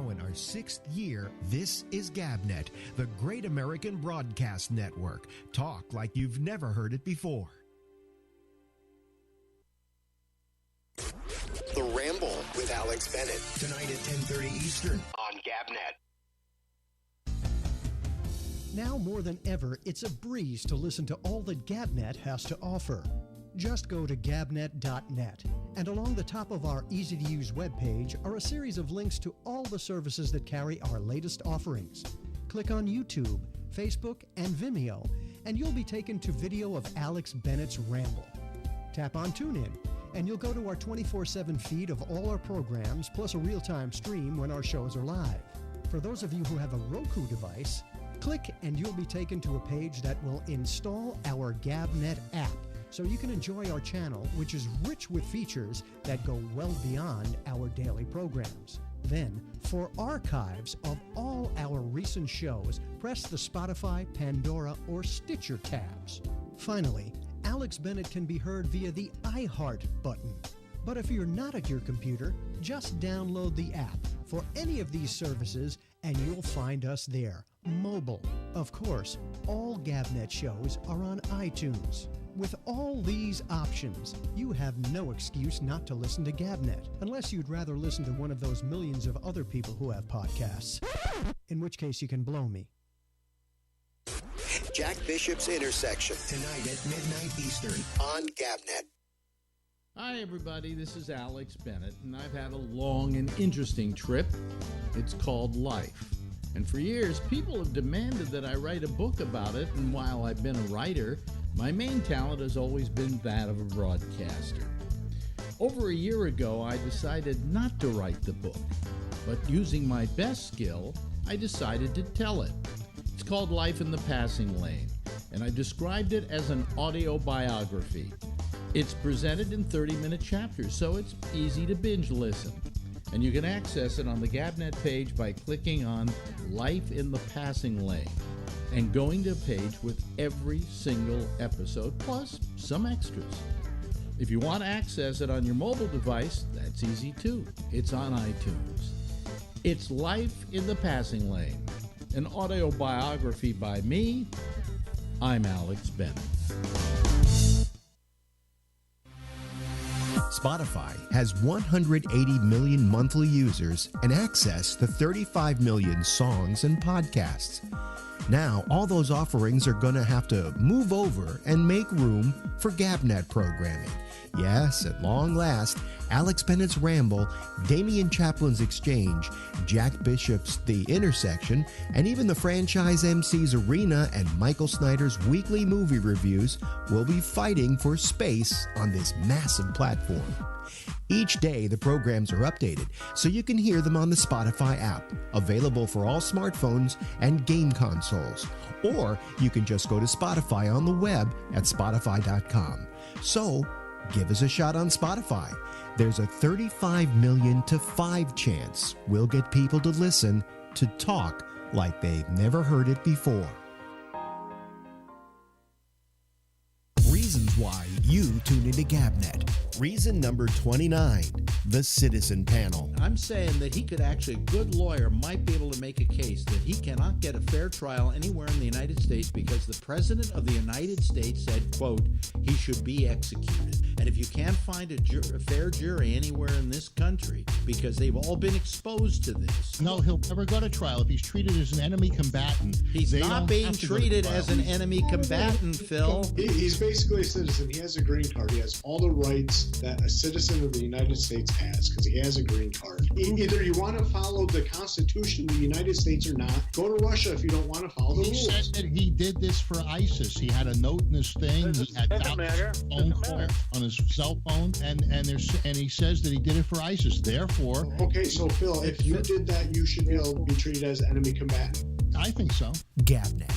Now in our 6th year, this is GabNet, the Great American Broadcast Network. Talk like you've never heard it before. The Ramble with Alex Bennett. Tonight at 10:30 Eastern on GabNet. Now more than ever, it's a breeze to listen to all that GabNet has to offer. Just go to gabnet.net, and along the top of our easy-to-use webpage are a series of links to all the services that carry our latest offerings. Click on YouTube, Facebook, and Vimeo, and you'll be taken to video of Alex Bennett's Ramble. Tap on TuneIn, and you'll go to our 24/7 feed of all our programs, plus a real-time stream when our shows are live. For those of you who have a Roku device, click and you'll be taken to a page that will install our GabNet app, so you can enjoy our channel, which is rich with features that go well beyond our daily programs. Then, for archives of all our recent shows, press the Spotify, Pandora, or Stitcher tabs. Finally, Alex Bennett can be heard via the iHeart button. But if you're not at your computer, just download the app for any of these services and you'll find us there. Mobile. Of course, all GabNet shows are on iTunes. With all these options, you have no excuse not to listen to GabNet, unless you'd rather listen to one of those millions of other people who have podcasts, in which case you can blow me. Jack Bishop's Intersection, tonight at midnight Eastern on GabNet. Hi, everybody. This is Alex Bennett, and I've had a long and interesting trip. It's called life. And for years, people have demanded that I write a book about it, and while I've been a writer, my main talent has always been that of a broadcaster. Over a year ago, I decided not to write the book, but using my best skill, I decided to tell it. It's called Life in the Passing Lane, and I described it as an audio biography. It's presented in 30-minute chapters, so it's easy to binge listen. And you can access it on the GabNet page by clicking on Life in the Passing Lane and going to a page with every single episode, plus some extras. If you want to access it on your mobile device, that's easy too. It's on iTunes. It's Life in the Passing Lane, an audio biography by me. I'm Alex Bennett. Spotify has 180 million monthly users and access to 35 million songs and podcasts. Now, all those offerings are going to have to move over and make room for GabNet programming. Yes, at long last, Alex Bennett's Ramble, Damian Chaplin's Exchange, Jack Bishop's The Intersection, and even the franchise MC's Arena and Michael Snyder's weekly movie reviews will be fighting for space on this massive platform. Each day, the programs are updated, so you can hear them on the Spotify app, available for all smartphones and game consoles. Or you can just go to Spotify on the web at spotify.com. So, give us a shot on Spotify. There's a 35 million to 5 chance we'll get people to listen to talk like they've never heard it before. Reasons why you tune into GabNet. Reason number 29, the Citizen Panel. I'm saying that he could actually, a good lawyer might be able to make a case that he cannot get a fair trial anywhere in the United States because the President of the United States said, quote, he should be executed. And if you can't find a fair jury anywhere in this country because they've all been exposed to this. No, he'll never go to trial if he's treated as an enemy combatant. He's not being treated as an enemy combatant, Phil. He's basically a citizen. He has a green card. He has all the rights that a citizen of the United States has because he has a green card. Either you want to follow the Constitution of the United States or not. Go to Russia if you don't want to follow the rules. He said that he did this for ISIS. He had a note in his thing. He had phone call on his cell phone, and he says that he did it for ISIS. Therefore, okay, so Phil, if you did that, you should be able to be treated as an enemy combatant. I think so. GabNet.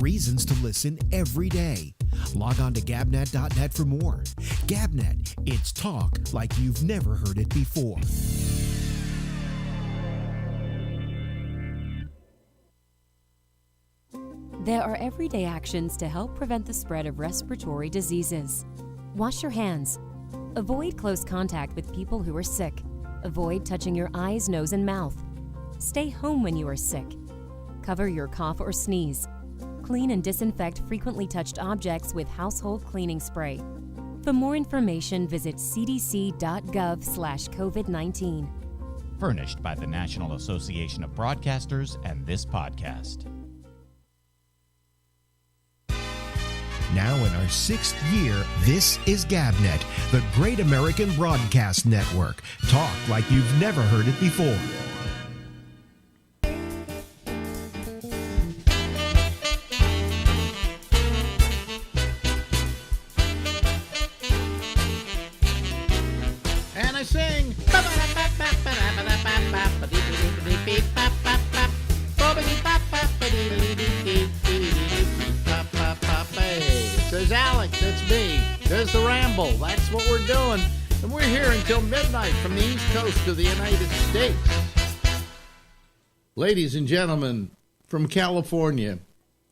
Reasons to listen every day. Log on to gabnet.net for more. GabNet. It's talk like you've never heard it before. There are everyday actions to help prevent the spread of respiratory diseases. Wash your hands. Avoid close contact with people who are sick. Avoid touching your eyes, nose, and mouth. Stay home when you are sick. Cover your cough or sneeze. Clean and disinfect frequently touched objects with household cleaning spray. For more information, visit cdc.gov/COVID-19. Furnished by the National Association of Broadcasters and this podcast. Now in our 6th year, this is GabNet, the Great American Broadcast Network. Talk like you've never heard it before. And I sing. Says Alex, that's me. There's the Ramble. That's what we're doing. And we're here until midnight from the East Coast of the United States. Ladies and gentlemen, from California,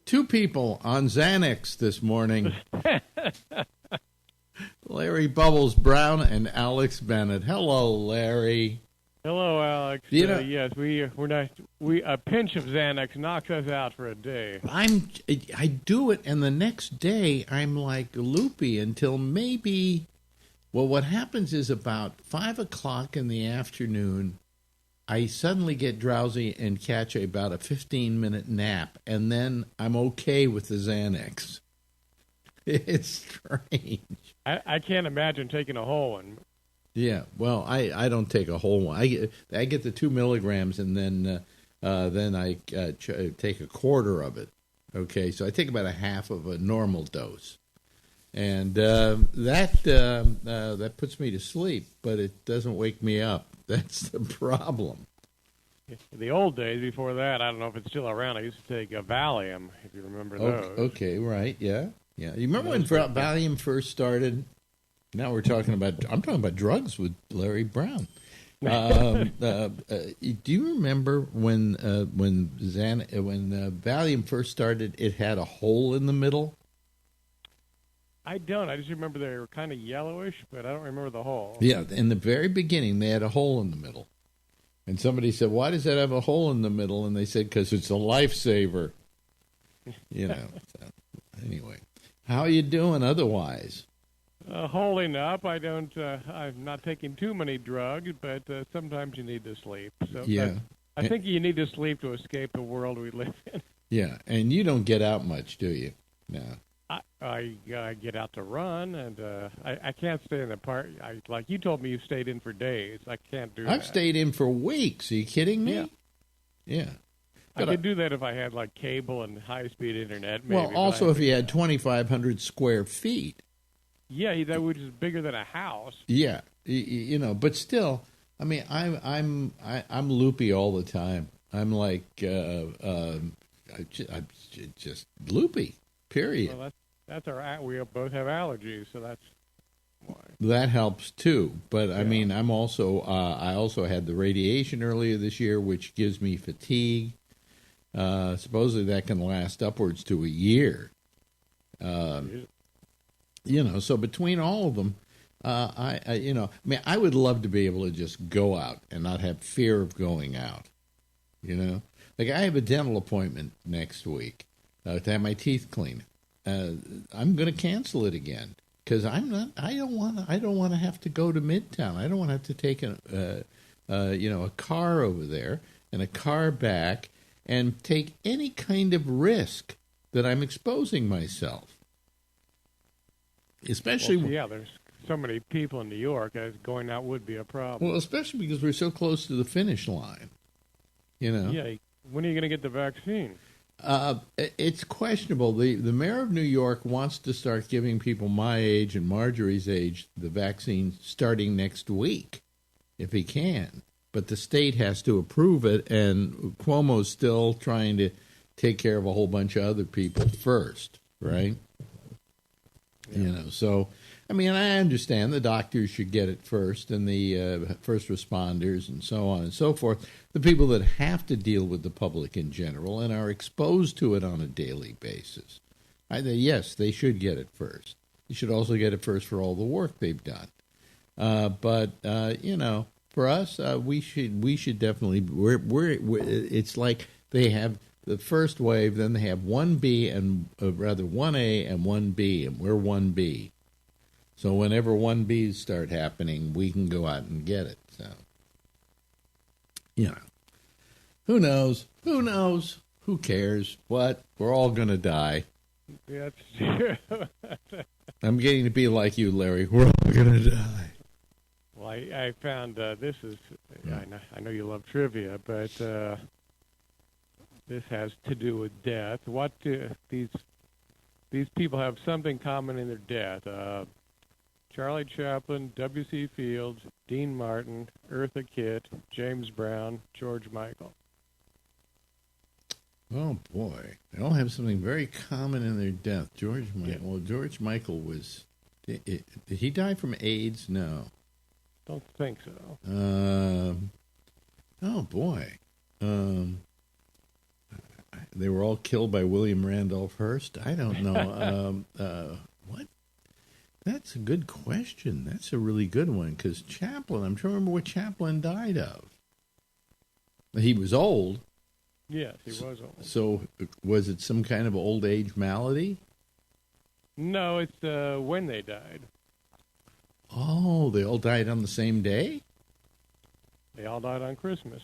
2 people on Xanax this morning. Larry Bubbles Brown and Alex Bennett. Hello, Larry. Hello, Alex. You know, yes, we're not. A pinch of Xanax knocks us out for a day. I do it, and the next day I'm like loopy until maybe. Well, what happens is about 5 o'clock in the afternoon, I suddenly get drowsy and catch about a 15-minute nap, and then I'm okay with the Xanax. It's strange. I can't imagine taking a whole one. Yeah, well, I don't take a whole one. I get the 2 milligrams, and then I take a quarter of it. Okay, so I take about a half of a normal dose, and that puts me to sleep, but it doesn't wake me up. That's the problem. The old days before that, I don't know if it's still around. I used to take a Valium, if you remember those. Okay, right, yeah. You remember when Valium first started? Now I'm talking about drugs with Larry Brown. Do you remember when Valium first started? It had a hole in the middle. I don't. I just remember they were kind of yellowish, but I don't remember the hole. Yeah, in the very beginning, they had a hole in the middle, and somebody said, "Why does that have a hole in the middle?" And they said, "Because it's a lifesaver." So, anyway, how are you doing otherwise? Holding up. I'm not taking too many drugs, but sometimes you need to sleep. So yeah. I think you need to sleep to escape the world we live in. Yeah, and you don't get out much, do you? No. I get out to run, and I can't stay in the park. Like you told me, you stayed in for days. I can't do that. I've stayed in for weeks. Are you kidding me? Yeah. I could do that if I had like cable and high-speed internet. Maybe, well, also if you had 2,500 square feet. Yeah, that which is bigger than a house. Yeah, but still, I mean, I'm loopy all the time. I'm like, I'm just loopy. Period. Well, that's we both have allergies, so that's why. That helps too. But I mean, I also had the radiation earlier this year, which gives me fatigue. Supposedly that can last upwards to a year. So between all of them, I would love to be able to just go out and not have fear of going out. Like I have a dental appointment next week to have my teeth cleaned. I'm going to cancel it again because I don't want to have to go to Midtown. I don't want to have to take a car over there and a car back and take any kind of risk that I'm exposing myself. Especially, there's so many people in New York. Going out would be a problem. Well, especially because we're so close to the finish line. Yeah. When are you going to get the vaccine? It's questionable. The mayor of New York wants to start giving people my age and Marjorie's age the vaccine starting next week, if he can. But the state has to approve it, and Cuomo's still trying to take care of a whole bunch of other people first, right? Yeah. So, I mean, I understand the doctors should get it first and the first responders and so on and so forth, the people that have to deal with the public in general and are exposed to it on a daily basis. Yes, they should get it first. They should also get it first for all the work they've done. But For us, we should definitely. We're it's like they have the first wave, then they have 1B and rather 1A and 1B, and we're 1B. So whenever 1Bs start happening, we can go out and get it. So, who knows? Who knows? Who cares? What? We're all going to die. Yeah, that's true. I'm getting to be like you, Larry. We're all going to die. Well, I found this is, I know you love trivia, but this has to do with death. What do these people have something common in their death? Charlie Chaplin, W.C. Fields, Dean Martin, Eartha Kitt, James Brown, George Michael. Oh, boy. They all have something very common in their death. George Michael. Yeah. Well, George Michael was... Did he die from AIDS? No. Don't think so. Oh, boy. They were all killed by William Randolph Hearst? I don't know. What? That's a good question. That's a really good one, because Chaplin, I'm trying to remember what Chaplin died of. He was old. Yes, he was old. So was it some kind of old age malady? No, it's when they died. Oh, they all died on the same day? They all died on Christmas.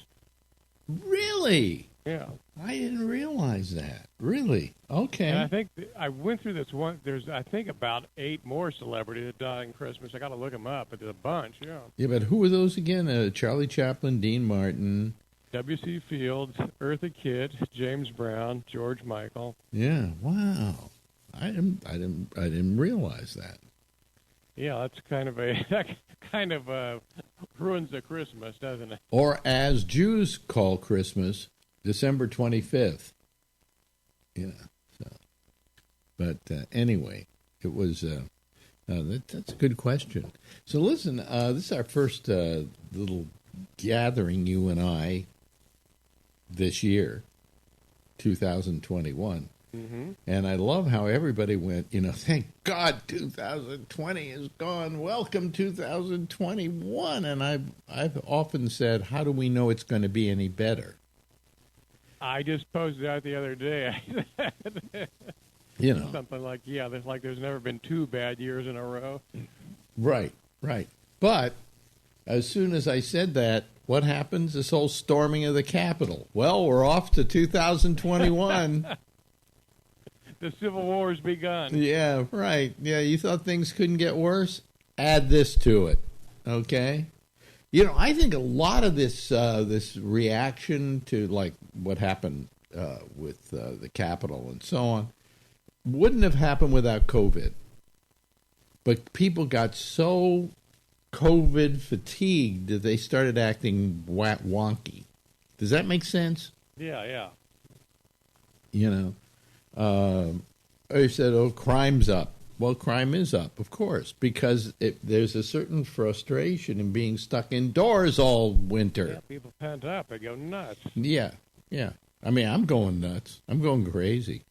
Really? Yeah. I didn't realize that. Really? Okay. And I think I went through this one. There's, I think, about 8 more celebrities that died on Christmas. I got to look them up, but there's a bunch, yeah. Yeah, but who were those again? Charlie Chaplin, Dean Martin... W.C. Fields, Eartha Kitt, James Brown, George Michael. Yeah, wow. I didn't realize that. Yeah, that's kind of ruins the Christmas, doesn't it? Or as Jews call Christmas, December 25th. Yeah. So, but anyway, it was. That's a good question. So listen, this is our first little gathering, you and I, this year, 2021. Mm-hmm. And I love how everybody went, thank God 2020 is gone. Welcome 2021. And I've often said, how do we know it's going to be any better? I just posted out the other day. Something like, there's never been 2 bad years in a row. Right. But as soon as I said that, what happens? This whole storming of the Capitol. Well, we're off to 2021. The Civil War's begun. Yeah, right. Yeah, you thought things couldn't get worse? Add this to it, okay? I think a lot of this this reaction to, like, what happened with the Capitol and so on wouldn't have happened without COVID. But people got so COVID fatigued that they started acting wonky. Does that make sense? Yeah. I said, crime's up. Well, crime is up, of course, because there's a certain frustration in being stuck indoors all winter. Yeah, people pent up. They go nuts. Yeah. I mean, I'm going nuts. I'm going crazy.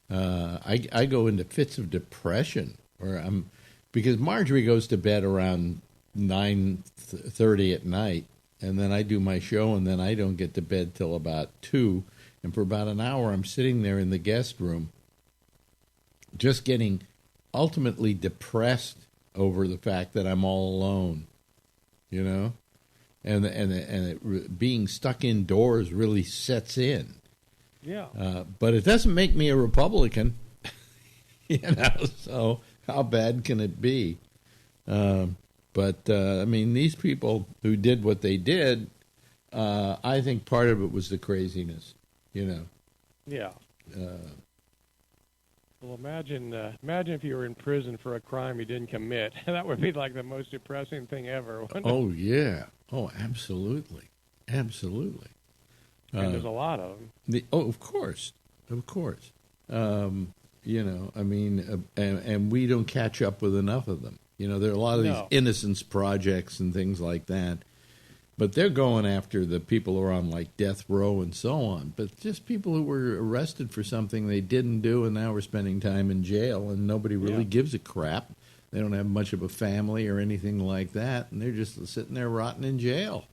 I go into fits of depression because Marjorie goes to bed around 9:30 at night, and then I do my show, and then I don't get to bed till about 2, and for about an hour I'm sitting there in the guest room just getting ultimately depressed over the fact that I'm all alone, and being stuck indoors really sets in. Yeah. But it doesn't make me a Republican, so how bad can it be? But I mean, these people who did what they did, I think part of it was the craziness, Yeah. Well, imagine if you were in prison for a crime you didn't commit. That would be like the most depressing thing ever. Oh, yeah. Oh, absolutely. And there's a lot of them. Of course. And we don't catch up with enough of them. There are a lot of these innocence projects and things like that. But they're going after the people who are on, like, death row and so on. But just people who were arrested for something they didn't do and now are spending time in jail, and nobody really gives a crap. They don't have much of a family or anything like that, and they're just sitting there rotting in jail.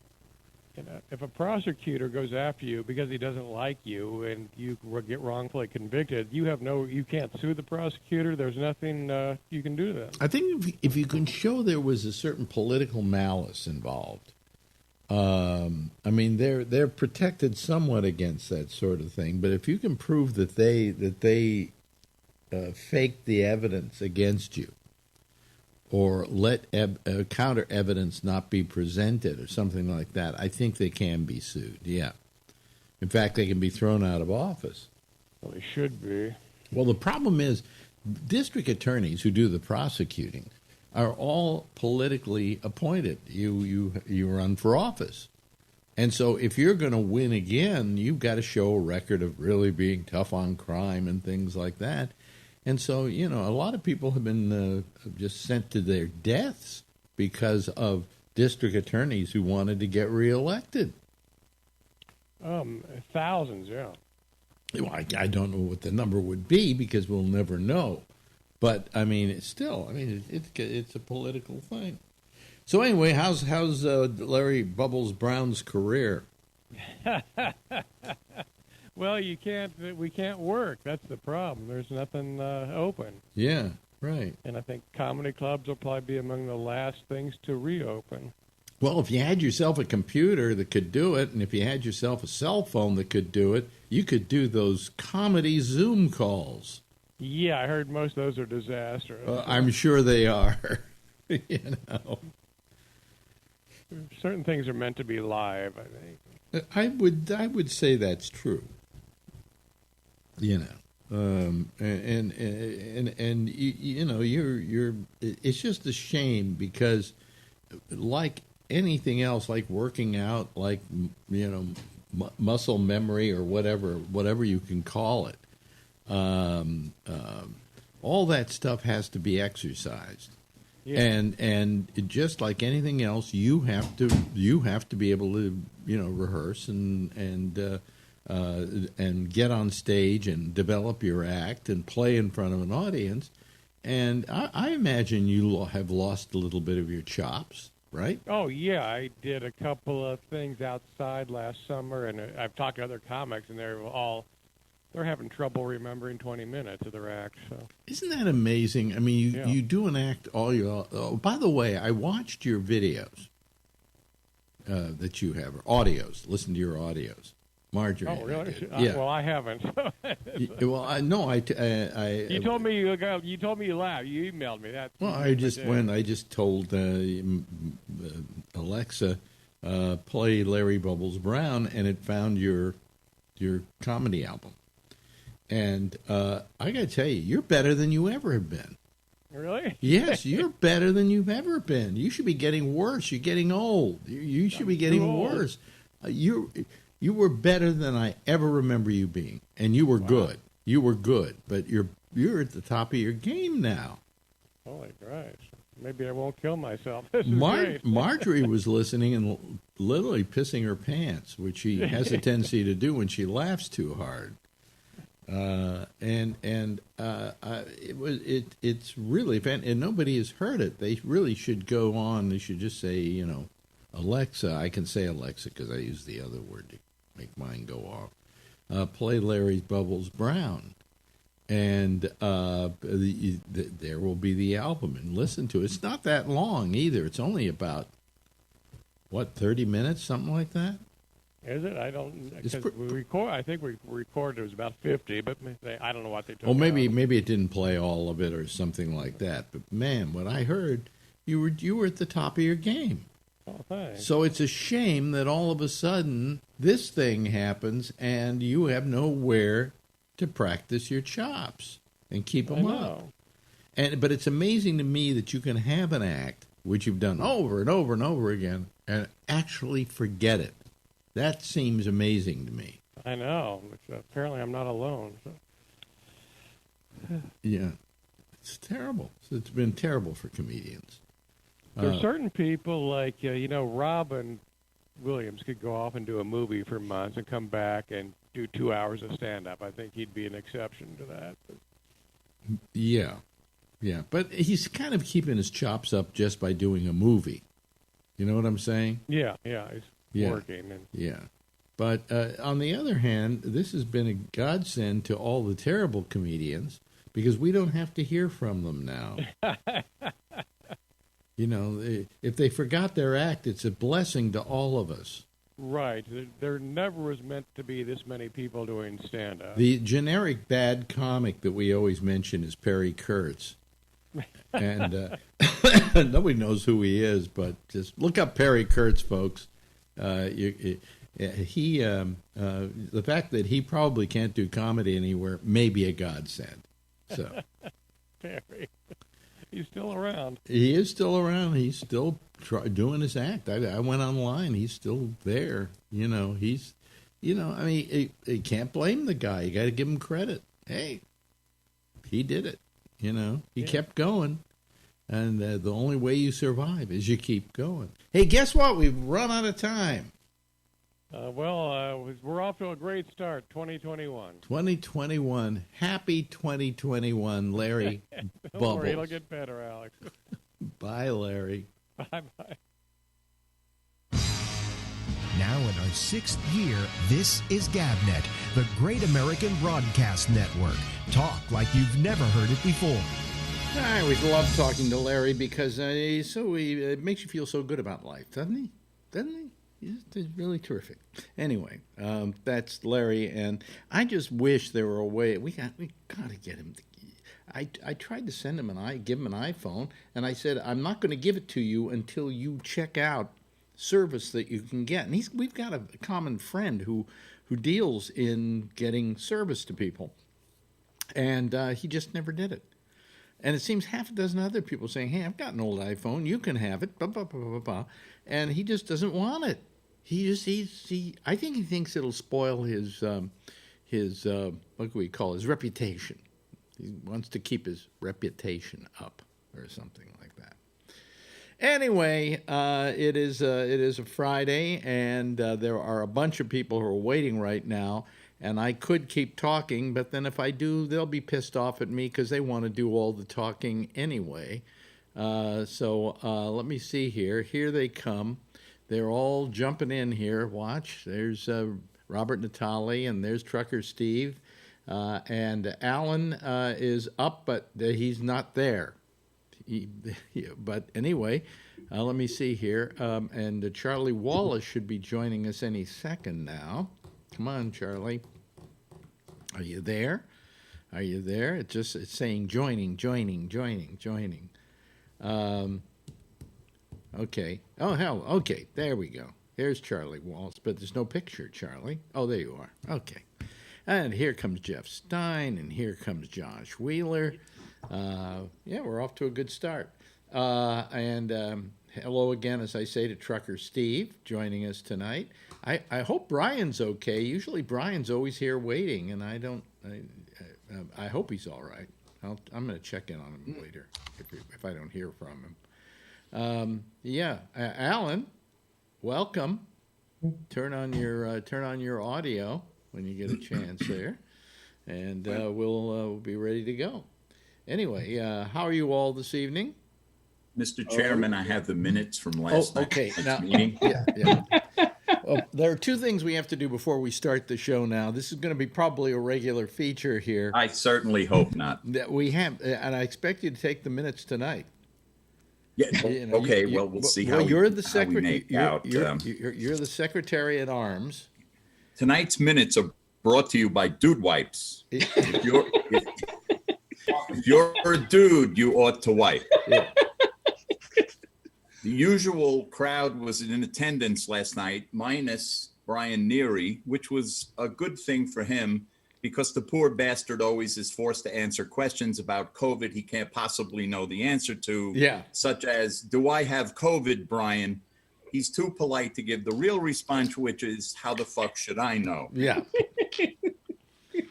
If a prosecutor goes after you because he doesn't like you and you get wrongfully convicted, you can't sue the prosecutor. There's nothing you can do to them. I think if you can show there was a certain political malice involved, I mean they're protected somewhat against that sort of thing. But if you can prove that they faked the evidence against you, or let counter evidence not be presented or something like that, I think they can be sued, yeah. In fact, they can be thrown out of office. Well, they should be. Well, the problem is district attorneys who do the prosecuting are all politically appointed. You run for office. And so if you're going to win again, you've got to show a record of really being tough on crime and things like that. And so, a lot of people have been just sent to their deaths because of district attorneys who wanted to get reelected. Thousands, yeah. Well, I don't know what the number would be because we'll never know. But, it's a political thing. So anyway, how's Larry Bubbles Brown's career? Well, we can't work. That's the problem. There's nothing open. Yeah, right. And I think comedy clubs will probably be among the last things to reopen. Well, if you had yourself a computer that could do it, and if you had yourself a cell phone that could do it, you could do those comedy Zoom calls. Yeah, I heard most of those are disastrous. I'm sure they are. Certain things are meant to be live, I think. I would say that's true. And it's just a shame because, like anything else, like working out, like muscle memory or whatever you can call it, all that stuff has to be exercised. Yeah. And just like anything else, you have to be able to rehearse and get on stage and develop your act and play in front of an audience. And I imagine you have lost a little bit of your chops, right? Oh yeah, I did a couple of things outside last summer, and I've talked to other comics, and they're having trouble remembering 20 minutes of their act. So. Isn't that amazing? I mean, you do an act all your... Oh, by the way, I watched your videos that you have, or audios. Listen to your audios. Marjorie. Oh, really? Yeah. Well, I haven't. Well, I know. You told me you laughed. You emailed me that. Well, I just told Alexa, play Larry Bubbles Brown, and it found your comedy album. And I got to tell you, you're better than you ever have been. Really? Yes, you're better than you've ever been. You should be getting worse. You're getting old. You should be getting worse. You were better than I ever remember you being, and you were good. You were good, but you're at the top of your game now. Holy Christ. Maybe I won't kill myself. Marjorie was listening and literally pissing her pants, which she has a tendency to do when she laughs too hard. It's really, and nobody has heard it. They really should go on. They should just say, Alexa. I can say Alexa because I use the other word to make mine go off. Play Larry Bubbles Brown, and there will be the album, and listen to it. It's not that long either. It's only about 30 minutes, something like that. Is it? I don't. We record. I think we recorded. It was about 50, but I don't know what they took. Oh, maybe it didn't play all of it or something like that. But man, what I heard, you were at the top of your game. Oh, thanks. So it's a shame that all of a sudden this thing happens and you have nowhere to practice your chops and keep them up. But it's amazing to me that you can have an act which you've done over and over and over again and actually forget it. That seems amazing to me. I know. Apparently I'm not alone. So. Yeah. It's terrible. It's been terrible for comedians. There's certain people like, Robin Williams could go off and do a movie for months and come back and do 2 hours of stand-up. I think he'd be an exception to that. Yeah. Yeah, but he's kind of keeping his chops up just by doing a movie. You know what I'm saying? Yeah, he's working. And... Yeah. But on the other hand, this has been a godsend to all the terrible comedians because we don't have to hear from them now. You know, if they forgot their act, it's a blessing to all of us. Right. There never was meant to be this many people doing stand-up. The generic bad comic that we always mention is Perry Kurtz. And nobody knows who he is, but just look up Perry Kurtz, folks. The fact that he probably can't do comedy anywhere may be a godsend. So, Perry, he's still around. He is still around. He's still doing his act. I went online. He's still there. You know, I mean, you can't blame the guy. You got to give him credit. Hey, he did it. You know, he kept going. And the only way you survive is you keep going. Hey, guess what? We've run out of time. We're off to a great start, 2021. 2021. Happy 2021, Larry Don't Bubbles. worry, it'll get better, Alex. Bye, Larry. Bye-bye. Now in our 6th year, this is GabNet, the Great American Broadcast Network. Talk like you've never heard it before. I always love talking to Larry because it makes you feel so good about life, doesn't he? Doesn't he? He's really terrific. Anyway, that's Larry, and I just wish there were a way. We got to get him. I tried to send him give him an iPhone, and I said I'm not going to give it to you until you check out service that you can get. And we've got a common friend who deals in getting service to people, and he just never did it. And it seems half a dozen other people saying, "Hey, I've got an old iPhone. You can have it." Blah, blah, blah, blah, blah. And he just doesn't want it. I think he thinks it'll spoil his what do we call his reputation. He wants to keep his reputation up or something like that. Anyway, it is a Friday, and there are a bunch of people who are waiting right now. And I could keep talking, but then if I do, they'll be pissed off at me because they want to do all the talking anyway. So let me see here. Here they come. They're all jumping in here. Watch. There's Robert Natali, and there's Trucker Steve. And Alan is up, but he's not there. But anyway, let me see here. And Charlie Wallace should be joining us any second now. Come on, Charlie. Are you there? Are you there? It's saying joining. Okay. Oh, hell. Okay. There we go. There's Charlie Wallace, but there's no picture, Charlie. Oh, there you are. Okay. And here comes Jeff Stein, and here comes Josh Wheeler. Yeah, we're off to a good start. And hello again, as I say, to Trucker Steve joining us tonight. I hope Brian's okay. Usually Brian's always here waiting, and I hope he's all right. I'm going to check in on him later if I don't hear from him. Alan, welcome. Turn on your audio when you get a chance there, and we'll be ready to go. Anyway, how are you all this evening? Mr. Chairman, I have the minutes from last night's meeting. Yeah. Well, there are two things we have to do before we start the show now. This is going to be probably a regular feature here. I certainly hope not. That we have, and I expect you to take the minutes tonight. Yeah. Okay. We'll see how you're the we make out. You're the Secretary at Arms. Tonight's minutes are brought to you by Dude Wipes. If you're a dude, you ought to wipe. Yeah. The usual crowd was in attendance last night, minus Brian Neary, which was a good thing for him because the poor bastard always is forced to answer questions about COVID he can't possibly know the answer to, such as, do I have COVID, Brian? He's too polite to give the real response, which is, how the fuck should I know? Yeah.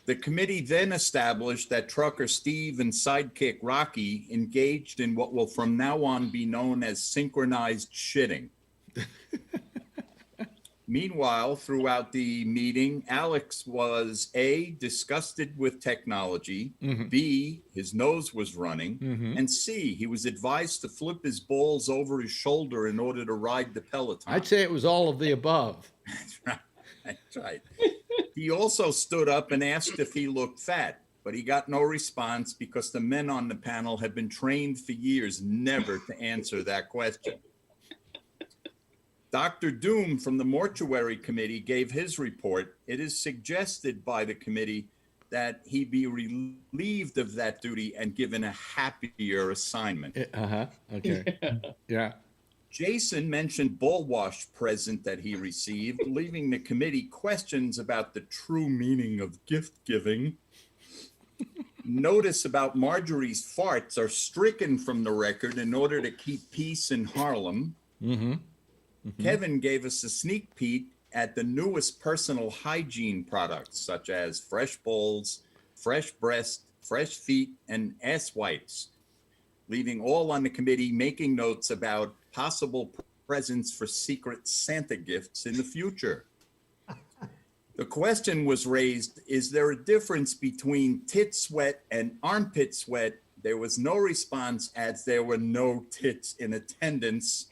The committee then established that Trucker Steve and Sidekick Rocky engaged in what will from now on be known as synchronized shitting. Meanwhile, throughout the meeting, Alex was A, disgusted with technology, B, his nose was running, and C, he was advised to flip his balls over his shoulder in order to ride the Peloton. I'd say it was all of the above. That's right. That's right. He also stood up and asked if he looked fat, but he got no response because the men on the panel had been trained for years never to answer that question. Dr. Doom from the Mortuary Committee gave his report. It is suggested by the committee that he be relieved of that duty and given a happier assignment. Okay. Yeah. Jason mentioned ball wash present that he received, leaving the committee questions about the true meaning of gift giving. Notice about Marjorie's farts are stricken from the record in order to keep peace in Harlem. Kevin gave us a sneak peek at the newest personal hygiene products, such as fresh bowls, fresh breast, fresh feet, and ass wipes, leaving all on the committee making notes about possible presents for secret Santa gifts in the future. The question was raised, is there a difference between tit sweat and armpit sweat? There was no response as there were no tits in attendance.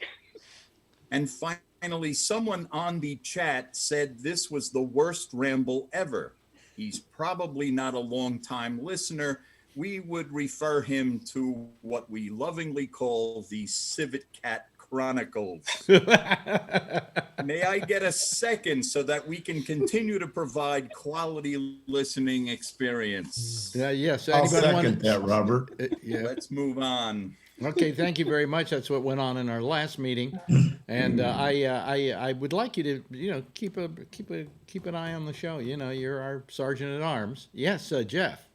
And finally, someone on the chat said this was the worst ramble ever. He's probably not a long-time listener. We would refer him to what we lovingly call the Civet Cat Chronicles. May I get a second so that we can continue to provide quality listening experience? Yes. I'll second that, Robert. Let's move on. Okay, thank you very much. That's what went on in our last meeting, and I would like you to keep an eye on the show. You're our sergeant at arms. Yes, Jeff.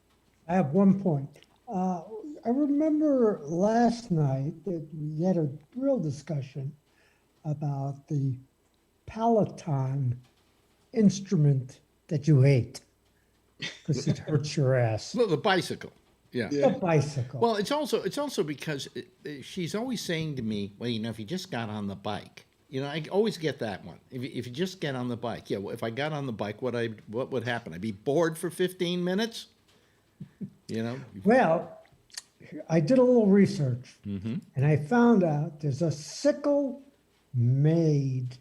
I have one point. I remember last night that we had a real discussion about the Peloton instrument that you hate because it hurts your ass. Well, the bicycle. Yeah. The bicycle. Well, it's also because she's always saying to me, well, if you just got on the bike, I always get that one. If you just get on the bike, well, if I got on the bike, what would happen? I'd be bored for 15 minutes. Well, I did a little research, and I found out there's a sickle-made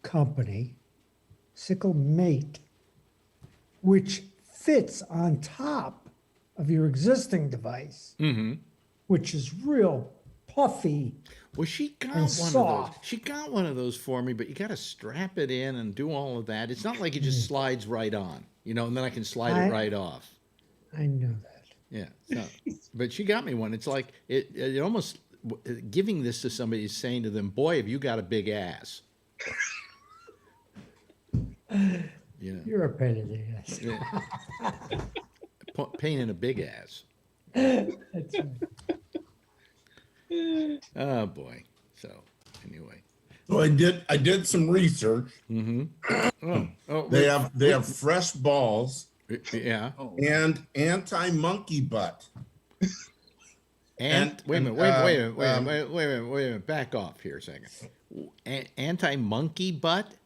company, Sickle-Mate, which fits on top of your existing device, which is real puffy. Well, she got one of those. She got one of those for me, but you got to strap it in and do all of that. It's not like it just slides right on, and then I can slide it right off. I know that. Yeah. So, but she got me one. It's like it almost giving this to somebody is saying to them, "Boy, have you got a big ass." You're a pain in the ass. Pain in a big ass. That's right. Oh boy. So anyway. So I did some research. They have fresh balls. Yeah. And anti-monkey butt. Wait a minute. Back off here a second. Anti-monkey butt?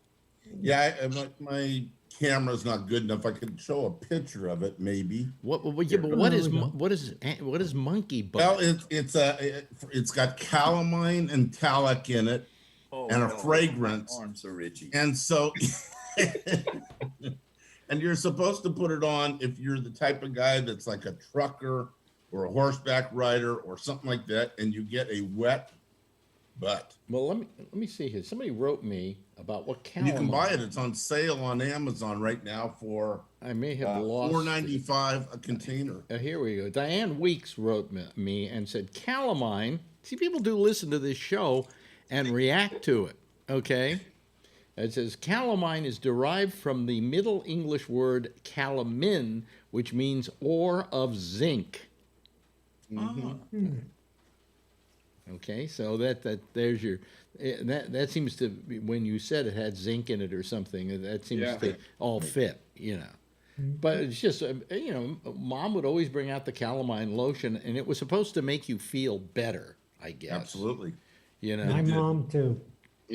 Yeah, my camera's not good enough. I could show a picture of it, maybe. What is monkey butt? Well, it's got calamine and talc in it, and a fragrance. Arms are itchy. And so, and you're supposed to put it on if you're the type of guy that's like a trucker or a horseback rider or something like that, and you get a wet butt. Well, let me see here. Somebody wrote me about what calamine. You can buy it. It's on sale on Amazon right now for I may have lost $4.95 a container. Here we go. Diane Weeks wrote me and said calamine. See, people do listen to this show and react to it. Okay. It says calamine is derived from the Middle English word calamin, which means ore of zinc. Okay, so there's your that seems to be, when you said it had zinc in it or something, that seems to all fit, But it's just Mom would always bring out the calamine lotion, and it was supposed to make you feel better, I guess. Absolutely. My mom too.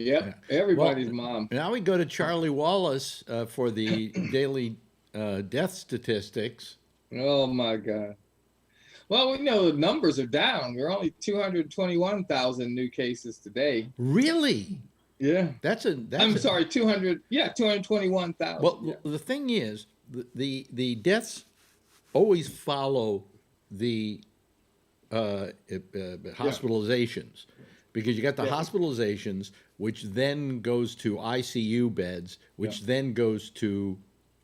Yep, everybody's mom. Now we go to Charlie Wallace for the daily death statistics. Oh my God. Well, we know the numbers are down. We're only 221,000 new cases today. Really? Yeah. I'm sorry, 221,000. Well, the thing is, the deaths always follow the hospitalizations, because you got the hospitalizations, which then goes to ICU beds, which then goes to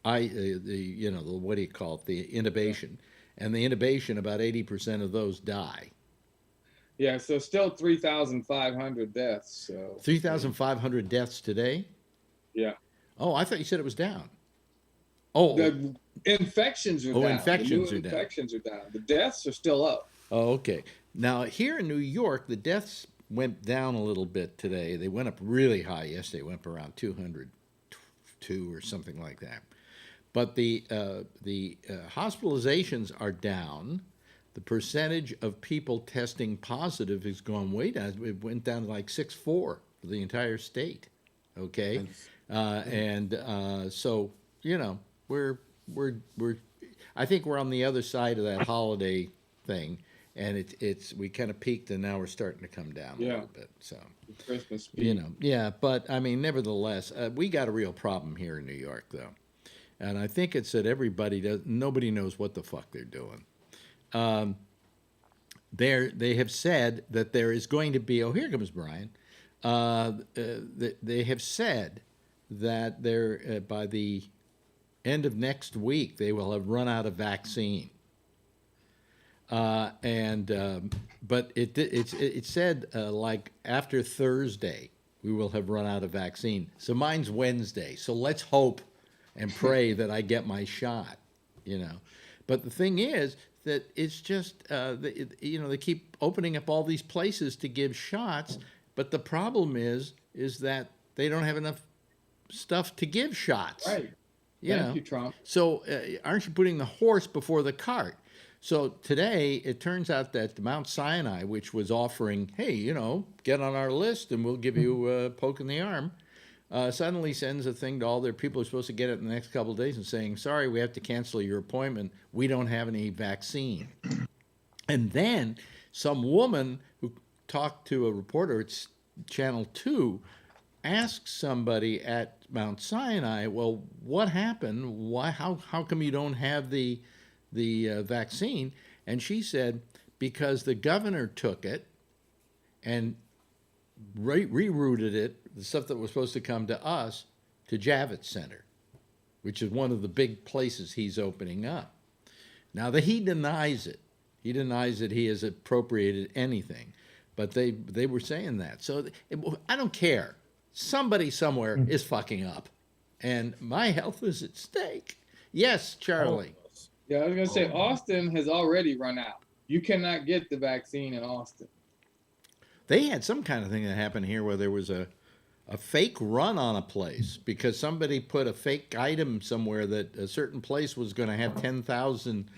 what do you call it, the intubation, and the intubation, about 80% of those die. Yeah, so still 3,500 deaths. So 3,500 deaths today. Yeah. Oh, I thought you said it was down. Oh, the infections are down. Infections the are new down. Infections are down. The deaths are still up. Oh, okay. Now, here in New York, the deaths went down a little bit today. They went up really high yesterday. Went up around 202 or something like that. But the hospitalizations are down. The percentage of people testing positive has gone way down. It went down to like 6.4 for the entire state. Okay, so we're I think we're on the other side of that holiday thing, and we kind of peaked and now we're starting to come down a little bit. So Christmas peak. But I mean, nevertheless, we got a real problem here in New York, though, and I think it's that nobody knows what the fuck they're doing. They have said that there is going to be. Oh, here comes Brian. They have said that by the end of next week they will have run out of vaccine. But it said like after Thursday we will have run out of vaccine. So mine's Wednesday. So let's hope and pray that I get my shot. But the thing is that it's just they keep opening up all these places to give shots, but the problem is that they don't have enough stuff to give shots. Right. Thank you, Trump. So aren't you putting the horse before the cart? So today it turns out that Mount Sinai, which was offering, hey, get on our list and we'll give you a poke in the arm, suddenly sends a thing to all their people who are supposed to get it in the next couple of days and saying, sorry, we have to cancel your appointment. We don't have any vaccine. And then some woman who talked to a reporter at Channel 2 asked somebody at Mount Sinai, well, what happened? Why? How come you don't have the vaccine? And she said, because the governor took it and rerouted it, the stuff that was supposed to come to us, to Javits Center, which is one of the big places he's opening up. Now, he denies it. He denies that he has appropriated anything. But they were saying that. So I don't care. Somebody somewhere is fucking up. And my health is at stake. Yes, Charlie. Yeah, I was going to say, Austin has already run out. You cannot get the vaccine in Austin. They had some kind of thing that happened here where there was a fake run on a place because somebody put a fake item somewhere that a certain place was going to have 10,000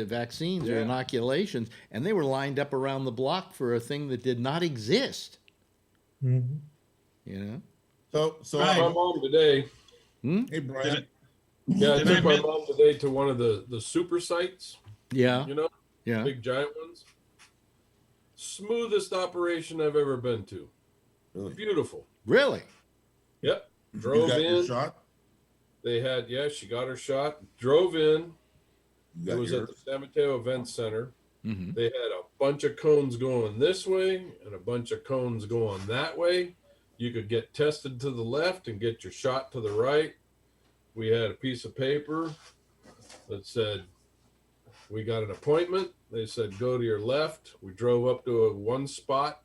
vaccines or inoculations, and they were lined up around the block for a thing that did not exist. Mm-hmm. So my mom today. Hey, Brian. Yeah, I took my mom today to one of the super sites. Yeah. Big giant ones. Smoothest operation I've ever been to. Really? Beautiful. Really? Yep. Drove in. Your shot? They had, she got her shot. Drove in. It was at the San Mateo Event Center. Mm-hmm. They had a bunch of cones going this way and a bunch of cones going that way. You could get tested to the left and get your shot to the right. We had a piece of paper that said, we got an appointment. They said, go to your left. We drove up to one spot.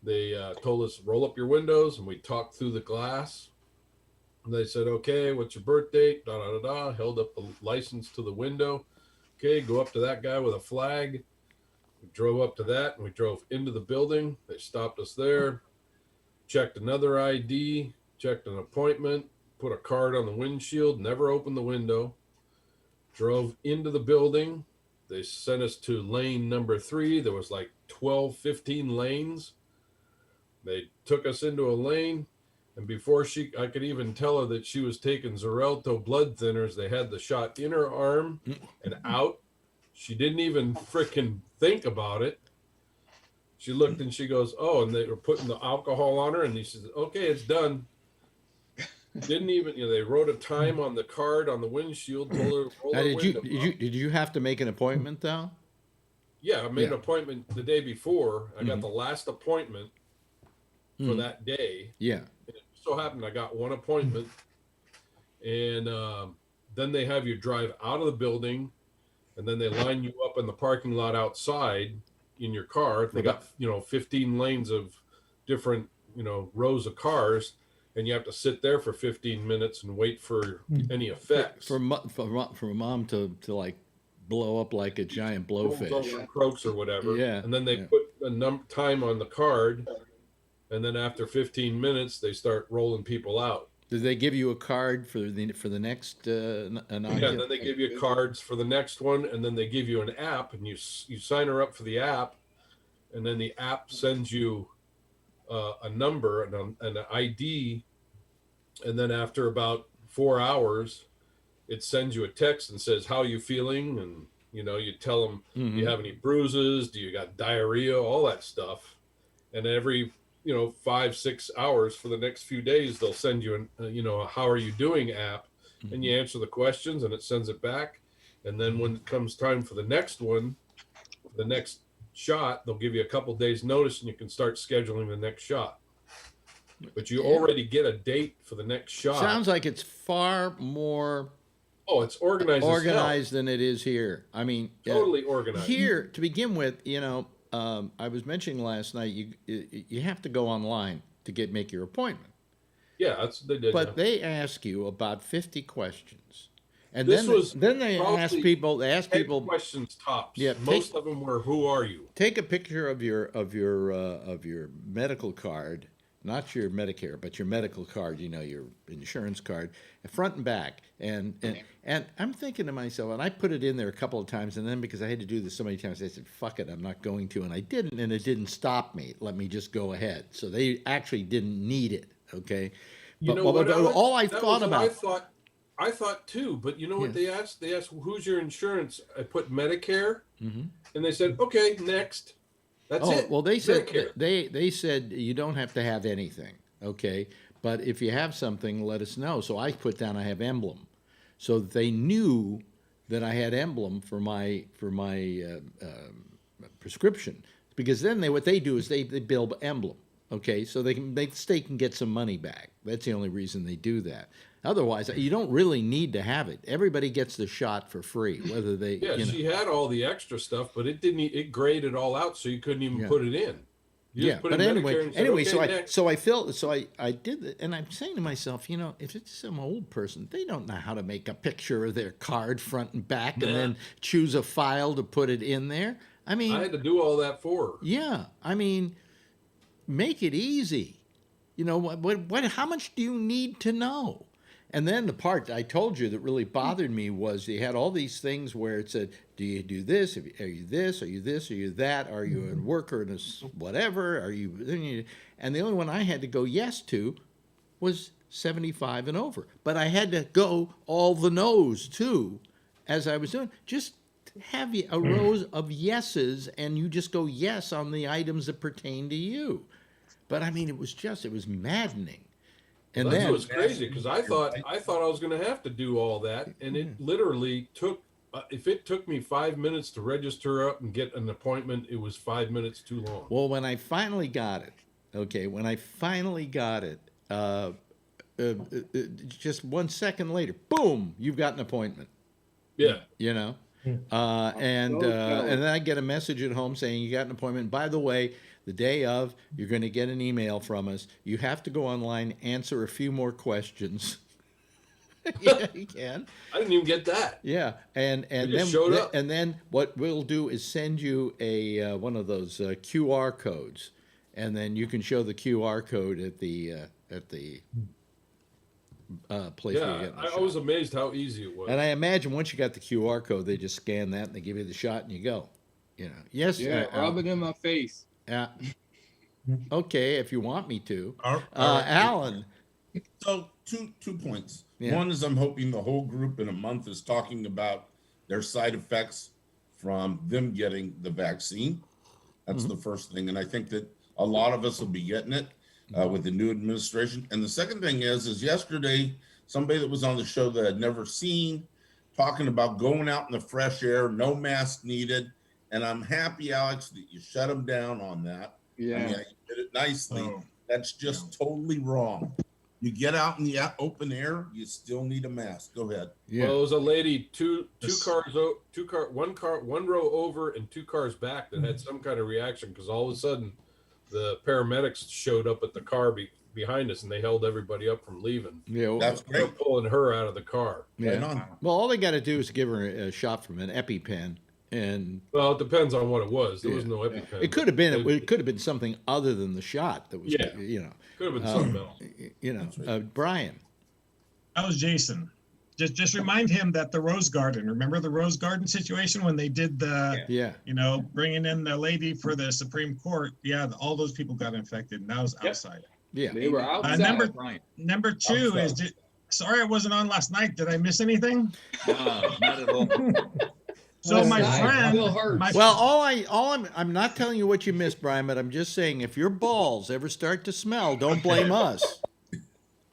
They told us, roll up your windows, and we talked through the glass. And they said, okay, what's your birth date? Da-da-da-da. Held up the license to the window. Okay, go up to that guy with a flag. We drove up to that, and we drove into the building. They stopped us there, checked another ID, checked an appointment, put a card on the windshield, never opened the window. Drove into the building. They sent us to lane number 3. There was like 12, 15 lanes. They took us into a lane, and before I could even tell her that she was taking Xarelto blood thinners, they had the shot in her arm and out. She didn't even frickin' think about it. She looked and she goes, "Oh," and they were putting the alcohol on her, and he says, "Okay, it's done." Didn't even, they wrote a time on the card on the windshield. Told her, roll Now, her did window up. you have to make an appointment though? Yeah, I made an appointment the day before. I got the last appointment for that day. Yeah. And it so happened I got one appointment, and then they have you drive out of the building, and then they line you up in the parking lot outside in your car. They got 15 lanes of different rows of cars, and you have to sit there for 15 minutes and wait for any effects. For mom to like blow up like a giant blowfish. Croaks or whatever. Yeah. And then they put a time on the card, and then after 15 minutes, they start rolling people out. Did they give you a card for the next? Yeah, and then they give you cards for the next one, and then they give you an app, and you sign her up for the app, and then the app sends you a number and an ID, and then after about 4 hours, it sends you a text and says, "How are you feeling?" And you tell them, "Do you have any bruises? Do you got diarrhea?" All that stuff, and every 5-6 hours for the next few days, they'll send you a "How are you doing?" app, and you answer the questions, and it sends it back. And then when it comes time for the next one, the next shot, they'll give you a couple days notice, and you can start scheduling the next shot. But you already get a date for the next shot. Sounds like it's far more. Oh, it's organized than it is here. I mean, totally organized. Here, to begin with, I was mentioning last night, you have to go online to make your appointment. Yeah, that's what they did. But they ask you about 50 questions. And then they ask people. They ask people questions tops. Yeah, most of them were, "Who are you?" Take a picture of your medical card, not your Medicare, but your medical card. Your insurance card, front and back. And I'm thinking to myself, and I put it in there a couple of times, and then because I had to do this so many times, I said, "Fuck it, I'm not going to," and I didn't, and it didn't stop me. Let me just go ahead. So they actually didn't need it. Okay. But all I thought about. I thought too, but you know what they asked? They asked, "Who's your insurance?" I put Medicare, and they said, "Okay, next." That's it. Well, they said Medicare. they said you don't have to have anything, okay? But if you have something, let us know. So I put down I have Emblem, so they knew that I had Emblem for my prescription. Because then what they do is they bill Emblem, okay? So the state can get some money back. That's the only reason they do that. Otherwise, you don't really need to have it. Everybody gets the shot for free, whether they. Yeah, she had all the extra stuff, but it didn't. It grayed it all out, so you couldn't even put it in. You just put but in anyway, Medicare and said, "Okay, I did it, and I'm saying to myself, if it's some old person, they don't know how to make a picture of their card front and back, and then choose a file to put it in there. I mean, I had to do all that for her. Yeah, I mean, make it easy. What? How much do you need to know? And then the part I told you that really bothered me was they had all these things where it said, "Do you do this? Are you this? Are you this? Are you that? Are you a worker in a whatever? Are you?" And the only one I had to go yes to was 75 and over. But I had to go all the no's too, as I was doing. Just have a row of yeses, and you just go yes on the items that pertain to you. But I mean, it was maddening. And then it was crazy because I thought I was going to have to do all that, and it literally took. If it took me 5 minutes to register up and get an appointment, it was 5 minutes too long. Well, when I finally got it, just 1 second later, boom, you've got an appointment. Yeah. And then I get a message at home saying you got an appointment. By the way, the day of, you're going to get an email from us. You have to go online, answer a few more questions. Yeah, you can. I didn't even get that. Yeah, and then showed up. And then what we'll do is send you a one of those QR codes, and then you can show the QR code at the place. Yeah, where you get I was amazed how easy it was. And I imagine once you got the QR code, they just scan that and they give you the shot and you go. Yes. Yeah, rub it in my face. Yeah. Okay, if you want me to. All right. Alan. So two points. Yeah. One is I'm hoping the whole group in a month is talking about their side effects from them getting the vaccine. That's the first thing. And I think that a lot of us will be getting it with the new administration. And the second thing is yesterday, somebody that was on the show that I'd never seen talking about going out in the fresh air, no mask needed. And I'm happy, Alex, that you shut them down on that. Yeah. I mean, you did it nicely. That's just totally wrong. You get out in the open air, you still need a mask. Go ahead. Yeah. Well, it was a lady one row over and 2 cars back that had some kind of reaction because all of a sudden the paramedics showed up at the car behind us and they held everybody up from leaving. Yeah, that's great. They're pulling her out of the car. Yeah. Well, all they got to do is give her a shot from an EpiPen. And well, it depends on what it was. There was no EpiPen. It could have been. It could have been something other than the shot that was. Yeah. You know. Could have been something else. You know, Brian. That was Jason. Just remind him that the Rose Garden. Remember the Rose Garden situation when they did the bringing in the lady for the Supreme Court. Yeah, all those people got infected, and that was outside. Yeah, they were outside. Number two is. Sorry, I wasn't on last night. Did I miss anything? No, not at all. So my friend, I'm not telling you what you missed, Brian, but I'm just saying if your balls ever start to smell, don't blame us.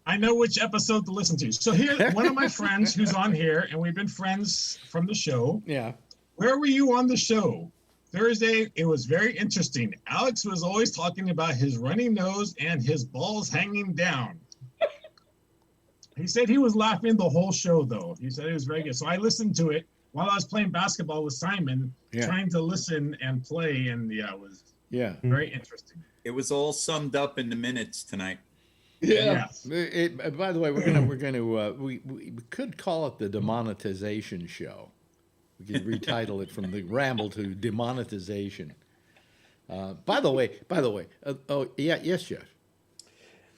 I know which episode to listen to. So here, one of my friends who's on here, and we've been friends from the show. Yeah. Where were you on the show? Thursday, it was very interesting. Alex was always talking about his runny nose and his balls hanging down. He said he was laughing the whole show, though. He said it was very good. So I listened to it while I was playing basketball with Simon, trying to listen and play, and it was very interesting. It was all summed up in the minutes tonight. Yeah. By the way, we could call it the demonetization show. We could retitle it from the Ramble to demonetization. By the way. Yes, Jeff.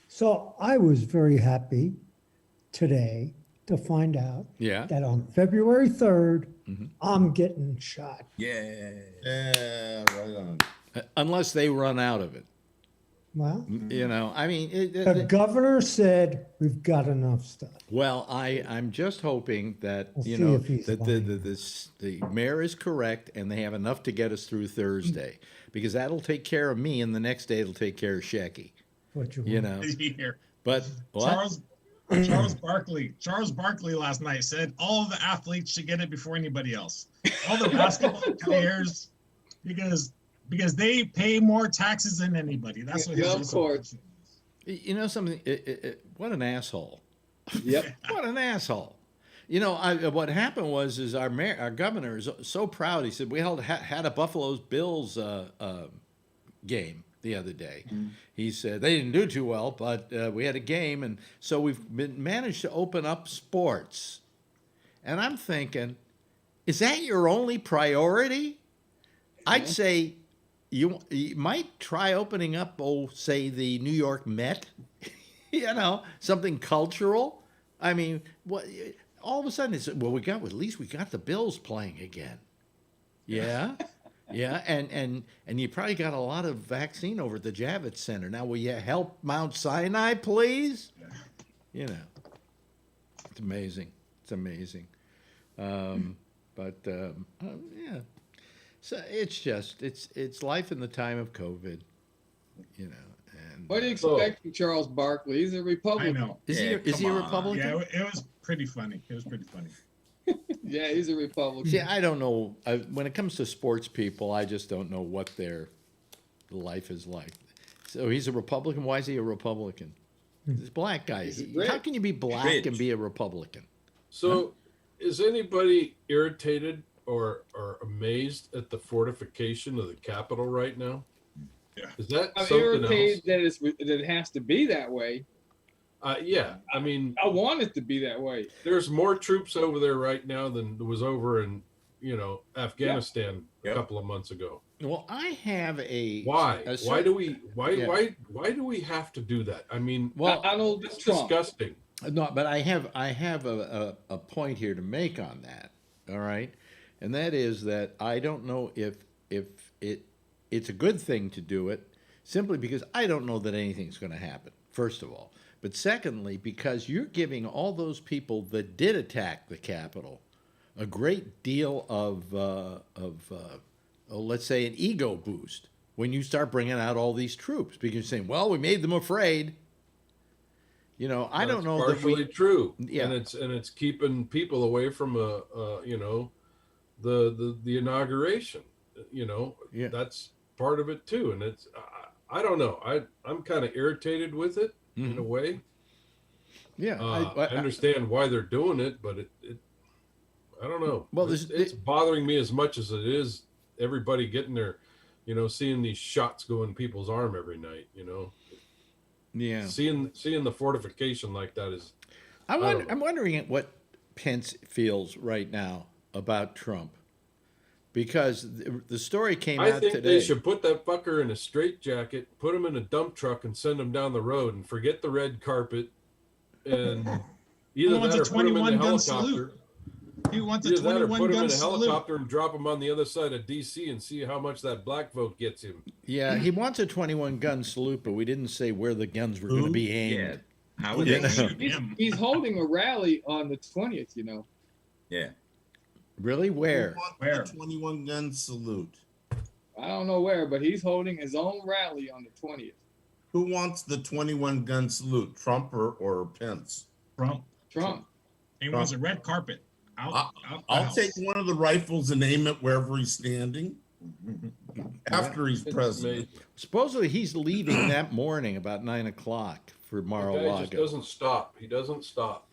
So I was very happy today to find out that on February 3rd, I'm getting shot. Yeah, right on. Unless they run out of it. Well, you know, I mean, the governor said we've got enough stuff. Well, I'm just hoping that the mayor is correct and they have enough to get us through Thursday, because that'll take care of me, and the next day it'll take care of Shecky. What you know? But what? Charles Barkley last night said all of the athletes should get it before anybody else. All the basketball players, because they pay more taxes than anybody. That's what of course. You know something? What an asshole! Yep. What an asshole! You know, what happened was our governor is so proud. He said we had a Buffalo Bills game the other day. He said they didn't do too well, but we had a game, and so we've managed to open up sports. And I'm thinking, is that your only priority? I'd say you might try opening up, say the New York Met, you know, something cultural. I mean, what? All of a sudden it's, well, at least we got the Bills playing again. Yeah. Yeah, and you probably got a lot of vaccine over at the Javits Center. Now, will you help Mount Sinai, please? You know, it's amazing. It's amazing. Yeah. So it's just it's life in the time of COVID. You know. And what do you expect from Charles Barkley? He's a Republican. I know. Is he a Republican? Yeah, it was pretty funny. Yeah, he's a Republican. See, I don't know. When it comes to sports people, I just don't know what their life is like. So he's a Republican. Why is he a Republican? He's a black guy. How can you be black and be a Republican? So is anybody irritated or amazed at the fortification of the Capitol right now? Yeah. Is that I'm something irritated else? that it has to be that way. Yeah, I mean, I want it to be that way. There's more troops over there right now than was over in, Afghanistan a couple of months ago. Well, I have why do we have to do that? I mean, it's disgusting. No, but I have a point here to make on that. All right, and that is that I don't know if it's a good thing to do it, simply because I don't know that anything's going to happen, first of all. But secondly, because you're giving all those people that did attack the Capitol a great deal of let's say, an ego boost when you start bringing out all these troops, because you're saying, well, we made them afraid. You know, I don't know that partially true. Yeah. And it's keeping people away from you know, the inauguration. You know, yeah. That's part of it too. And it's I don't know. I'm kind of irritated with it in a way. Yeah, I understand why they're doing it, but it I don't know. Well, it's bothering me as much as it is everybody getting their, you know, seeing these shots go in people's arm every night. You know. Yeah. Seeing the fortification like that is. I'm wondering what Pence feels right now about Trump, because the story came out today. I think they should put that fucker in a straitjacket, put him in a dump truck, and send him down the road, and forget the red carpet, and either that or put him in a helicopter. He wants a 21 gun salute. Helicopter and drop him on the other side of D.C. and see how much that black vote gets him. Yeah, he wants a 21 gun salute, but we didn't say where the guns were going to be aimed. Yeah. How would they shoot him? He's holding a rally on the 20th, you know. Yeah. Really? Where? Where? 21 gun salute. I don't know where, but he's holding his own rally on the 20th. Who wants the 21 gun salute? Trump or Pence? Trump. He wants a red carpet. I'll take one of the rifles and aim it wherever he's standing after he's president. Supposedly he's leaving that morning about 9 o'clock for Mar-a-Lago. He just doesn't stop. He doesn't stop.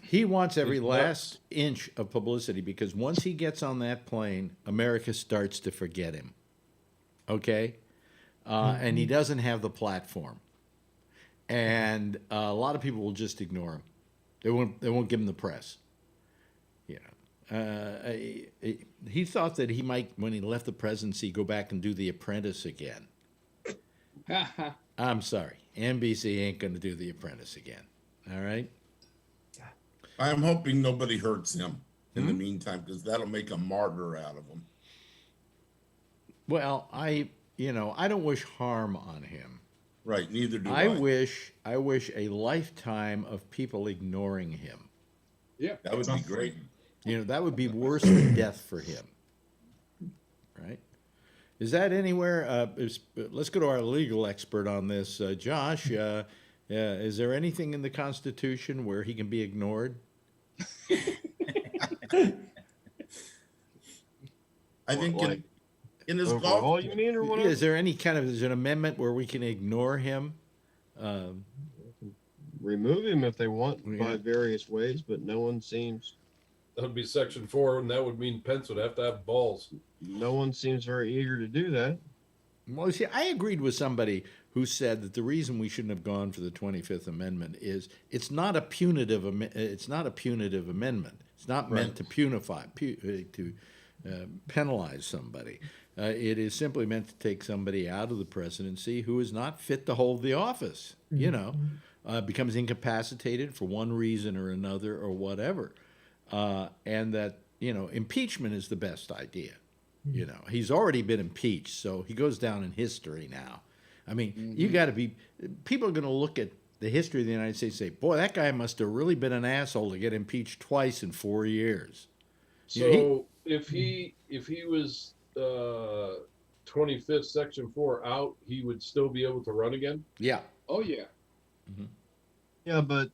He wants every last inch of publicity, because once he gets on that plane, America starts to forget him. Okay? And he doesn't have the platform. And a lot of people will just ignore him. They won't give him the press. He thought that he might, when he left the presidency, go back and do The Apprentice again. I'm sorry. NBC ain't going to do The Apprentice again. All right? I'm hoping nobody hurts him in the meantime, because that'll make a martyr out of him. Well, I don't wish harm on him. Right, neither do I. I wish a lifetime of people ignoring him. Yeah. That would be great. You know, that would be worse than death for him. Right? Is that anywhere? Let's go to our legal expert on this. Josh, is there anything in the Constitution where he can be ignored? I think in his golf. You mean, or whatever? Is there any kind of an amendment where we can ignore him? Remove him if they want by various ways, but no one seems. That would be Section 4, and that would mean Pence would have to have balls. No one seems very eager to do that. Well, see, I agreed with somebody who said that the reason we shouldn't have gone for the 25th Amendment is it's not a punitive amendment. It's not meant to penalize somebody. It is simply meant to take somebody out of the presidency who is not fit to hold the office. You know, becomes incapacitated for one reason or another or whatever. And that, you know, impeachment is the best idea. You know, he's already been impeached, so he goes down in history now. I mean, you got to be, people are going to look at the history of the United States and say, boy, that guy must have really been an asshole to get impeached twice in 4 years. So you know, if he was 25th Section 4 out, he would still be able to run again? Yeah. Oh, yeah. Yeah, but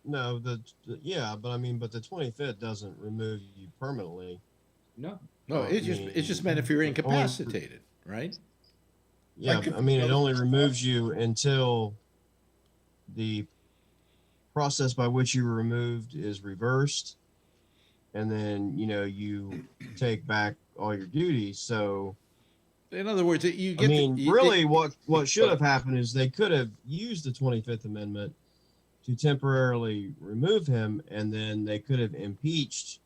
no, but the 25th doesn't remove you permanently. No. No, it's just meant if you're incapacitated, right? Yeah, I mean, it only removes you until the process by which you were removed is reversed, and then, you know, you take back all your duties. So, in other words, you get. I mean, what should have happened is they could have used the 25th Amendment to temporarily remove him, and then they could have impeached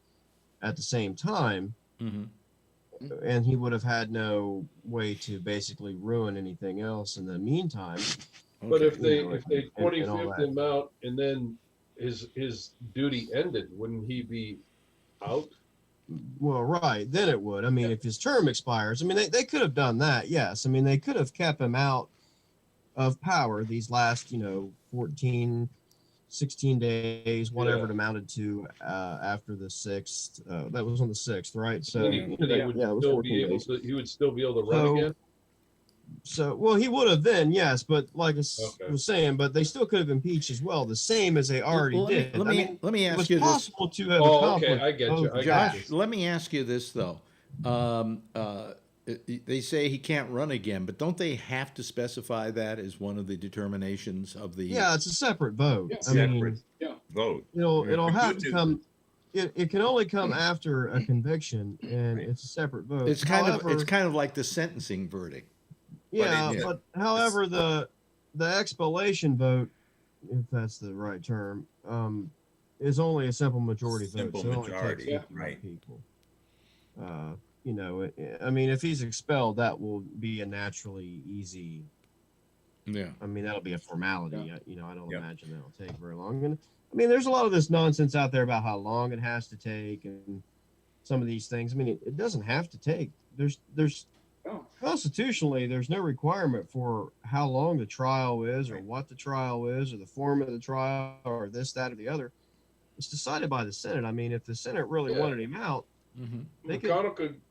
at the same time. And he would have had no way to basically ruin anything else in the meantime. But if they 25th him out and then his duty ended, wouldn't he be out? Well, right, then it would. I mean, if his term expires, I mean, they could have done that, yes. I mean, they could have kept him out of power these last, 14, 16 days, whatever it amounted to after the 6th. That was on the 6th, right? So, He would still be able to. He would still be able to run again. So, well, he would have then, yes, but like I was saying, but they still could have impeached as well, the same as they already did. Let me ask you this. It was possible to have accomplished. I get you. Josh, let me ask you this though. They say he can't run again, but don't they have to specify that as one of the determinations of the? Yeah, it's a separate vote. Vote. It'll have to come. It can only come after a conviction, and it's a separate vote. It's kind of like the sentencing verdict. Yeah, but however, the expulsion vote, if that's the right term, is only a simple majority vote. Simple majority, right? People. I mean, if he's expelled, that will be a naturally easy. Yeah. I mean, that'll be a formality. I don't imagine that'll take very long. And I mean, there's a lot of this nonsense out there about how long it has to take and some of these things. I mean, it doesn't have to take. There's constitutionally, there's no requirement for how long the trial is or what the trial is or the form of the trial or this, that, or the other. It's decided by the Senate. I mean, if the Senate really wanted him out, they could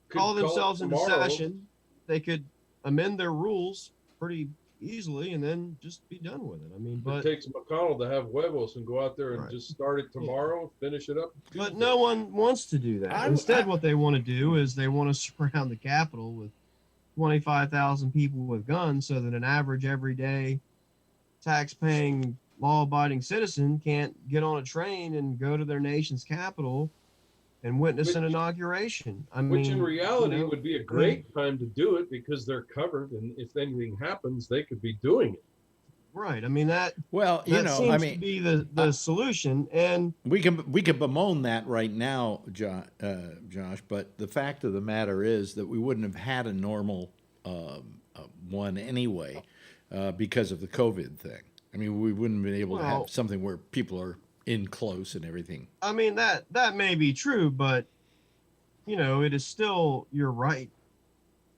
call themselves into session. They could amend their rules pretty easily and then just be done with it. I mean, but it takes McConnell to have huevos and go out there and just start it tomorrow, finish it up. But no one wants to do that. Instead, what they want to do is they want to surround the Capitol with 25,000 people with guns so that an average everyday tax-paying law-abiding citizen can't get on a train and go to their nation's capital and witness an inauguration. Which in reality would be a great time to do it because they're covered, and if anything happens, they could be doing it. Right. I mean that. Well, seems to be the solution, and we can bemoan that right now, Josh. But the fact of the matter is that we wouldn't have had a normal one anyway because of the COVID thing. I mean, we wouldn't have been able to have something where people are in close and everything. I mean, that may be true, but it is still your right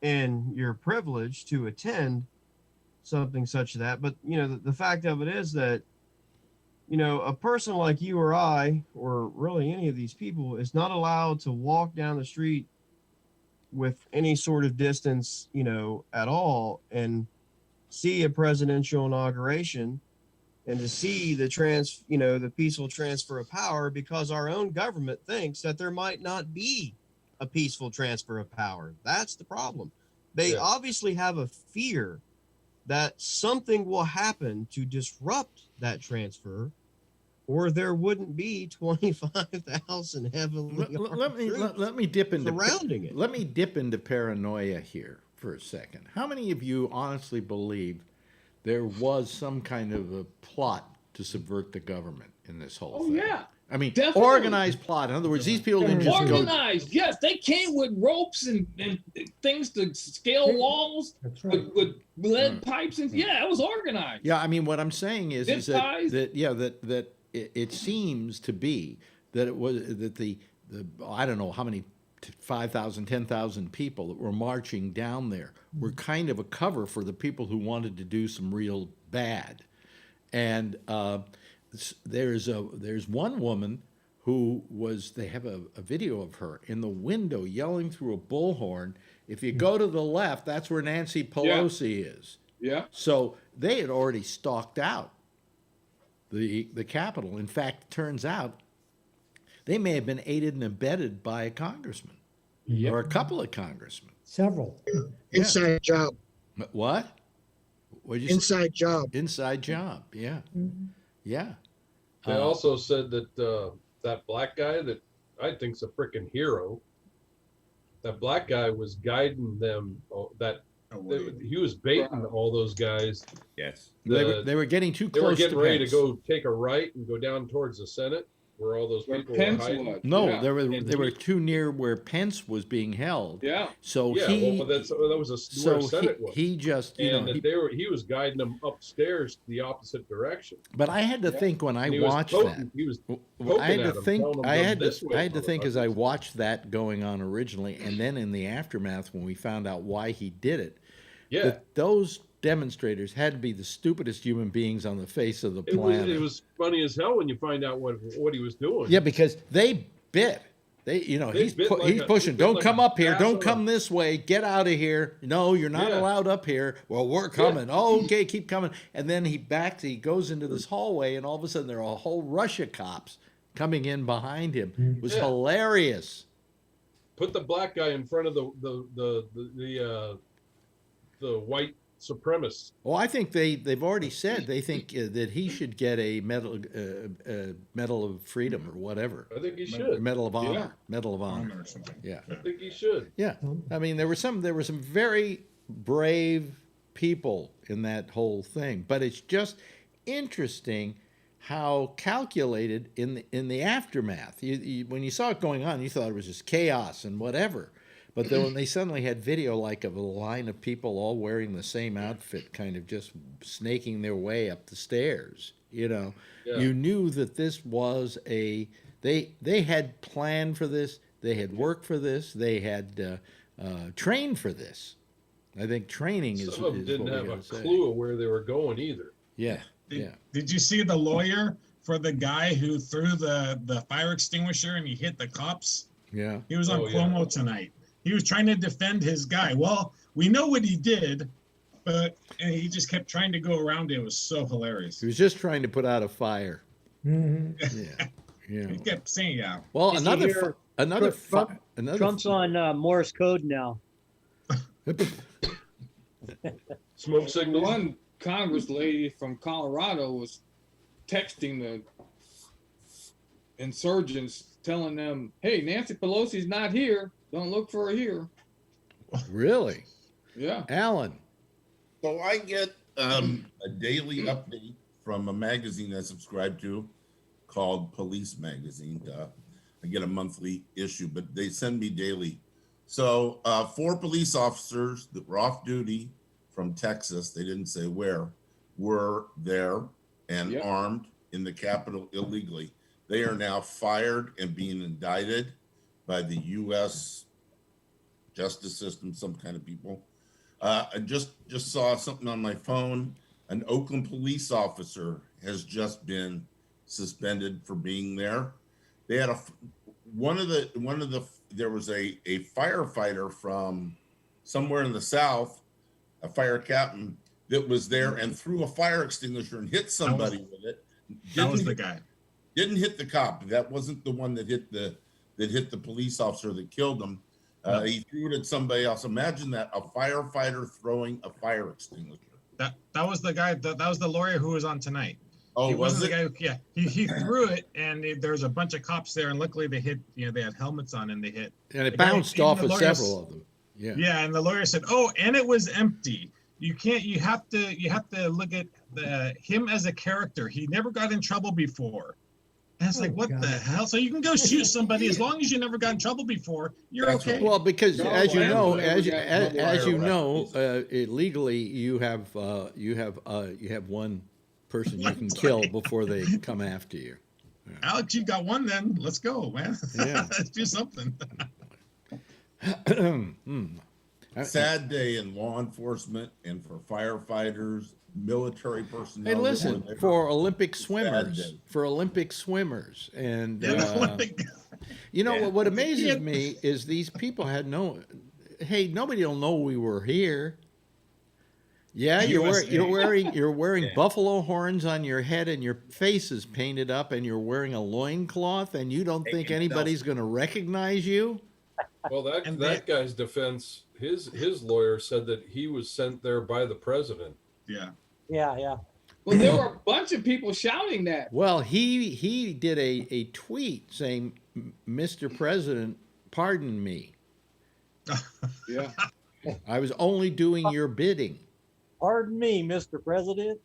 and your privilege to attend something such as that. But the fact of it is that a person like you or I, or really any of these people, is not allowed to walk down the street with any sort of distance at all and see a presidential inauguration and to see the peaceful transfer of power, because our own government thinks that there might not be a peaceful transfer of power. That's the problem. They obviously have a fear that something will happen to disrupt that transfer, or there wouldn't be 25,000 heavily armed let me dip into surrounding it. Let me dip into paranoia here for a second. How many of you honestly believe there was some kind of a plot to subvert the government in this whole thing? Yeah. I mean, definitely. Organized plot. In other words, these people didn't just organized. Yes, they came with ropes and things to scale walls with lead pipes, and it was organized. Yeah, I mean, what I'm saying is that it seems to be that it was that the I don't know how many 5,000, 10,000 people that were marching down there were kind of a cover for the people who wanted to do some real bad. And there's one woman who they have a video of her in the window yelling through a bullhorn, if you go to the left, that's where Nancy Pelosi is. Yeah. So they had already stalked out the Capitol. In fact, it turns out they may have been aided and abetted by a congressman or a couple of congressmen. Several. Inside job. What? What'd you Inside say? job. Inside job. Yeah. Mm-hmm. Yeah. They also said that that black guy that I think's a freaking hero. That black guy was guiding them. He was baiting all those guys. Yes. They were getting too close. They were getting to ready Pence. to go take a right and go down towards the Senate, where where all those people Pence were hiding. was. No, Yeah. they were too near where Pence was being held. Yeah. So Yeah, he, well, that was where Senate was. he just, and he was guiding them upstairs the opposite direction. But I had to think when I watched that. He was I had to think. I I had to think as I watched that going on originally, and then in the aftermath when we found out why he did it. Yeah. That those demonstrators had to be the stupidest human beings on the face of the planet. It was funny as hell when you find out what he was doing. Yeah, because they bit. He's pushing. Don't come up here. Don't come this way. Get out of here. No, you're not allowed up here. Well, we're coming. Oh, okay, keep coming. And then he goes into this hallway, and all of a sudden there are a whole rush of cops coming in behind him. It was hilarious. Put the black guy in front of the white supremacists. Well, I think they've already said they think that he should get a medal of freedom or whatever. I think he should. Medal of honor. Yeah. Medal of honor or something. Yeah. I think he should. Yeah. I mean, there were some very brave people in that whole thing, but it's just interesting how calculated in the aftermath. When you saw it going on, you thought it was just chaos and whatever. But then when they suddenly had video like of a line of people all wearing the same outfit, kind of just snaking their way up the stairs, you knew that this was they had planned for this, they had worked for this, they had trained for this. I think training is. Some of them didn't have a clue of where they were going either. Yeah. Did you see the lawyer for the guy who threw the fire extinguisher and he hit the cops? Yeah. He was on Cuomo tonight. He was trying to defend his guy. Well, we know what he did, but he just kept trying to go around it. It was so hilarious. He was just trying to put out a fire. Mm-hmm. Yeah. He kept saying, yeah. Well, Trump's on Morse code now. Smoke signal. One Congress lady from Colorado was texting the insurgents, telling them, "Hey, Nancy Pelosi's not here. Don't look for her here." Really? Yeah. Alan. So I get a daily update from a magazine I subscribe to called Police Magazine. I get a monthly issue, but they send me daily. So 4 police officers that were off duty from Texas, they didn't say where, were there and armed in the Capitol illegally. They are now fired and being indicted by the U.S. justice system, some kind of people. I just saw something on my phone. An Oakland police officer has just been suspended for being there. They had there was a firefighter from somewhere in the South, a fire captain that was there and threw a fire extinguisher and hit somebody with it. That was the guy. Didn't hit the cop. That wasn't the one that hit the police officer that killed him. He threw it at somebody else. Imagine that, a firefighter throwing a fire extinguisher. That was the guy. That was the lawyer who was on tonight. Oh, he was wasn't it? the guy. He threw it, and there was a bunch of cops there, and luckily they hit. They had helmets on, and they hit. And it bounced off of several of them. Yeah. Yeah, and the lawyer said, "Oh, and it was empty. You can't. You have to look at him as a character. He never got in trouble before." And it's like, what the hell? So you can go shoot somebody as long as you never got in trouble before. You're okay. Well, because as you know, legally you have one person you can kill before they come after you. Yeah. Alex, you got one. Then let's go, man. Yeah. Let's do something. Sad day in law enforcement and for firefighters, military personnel. Hey, listen, for Olympic swimmers, and you know what amazes me is these people had nobody will know we were here. Yeah, you're wearing buffalo horns on your head and your face is painted up and you're wearing a loincloth and you don't think anybody's going to recognize you? Well, that guy's defense, his lawyer said that he was sent there by the president. Yeah. Yeah. Well, there were a bunch of people shouting that. Well, he did a tweet saying, "Mr. President, pardon me. Yeah. I was only doing your bidding." Pardon me, Mr. President.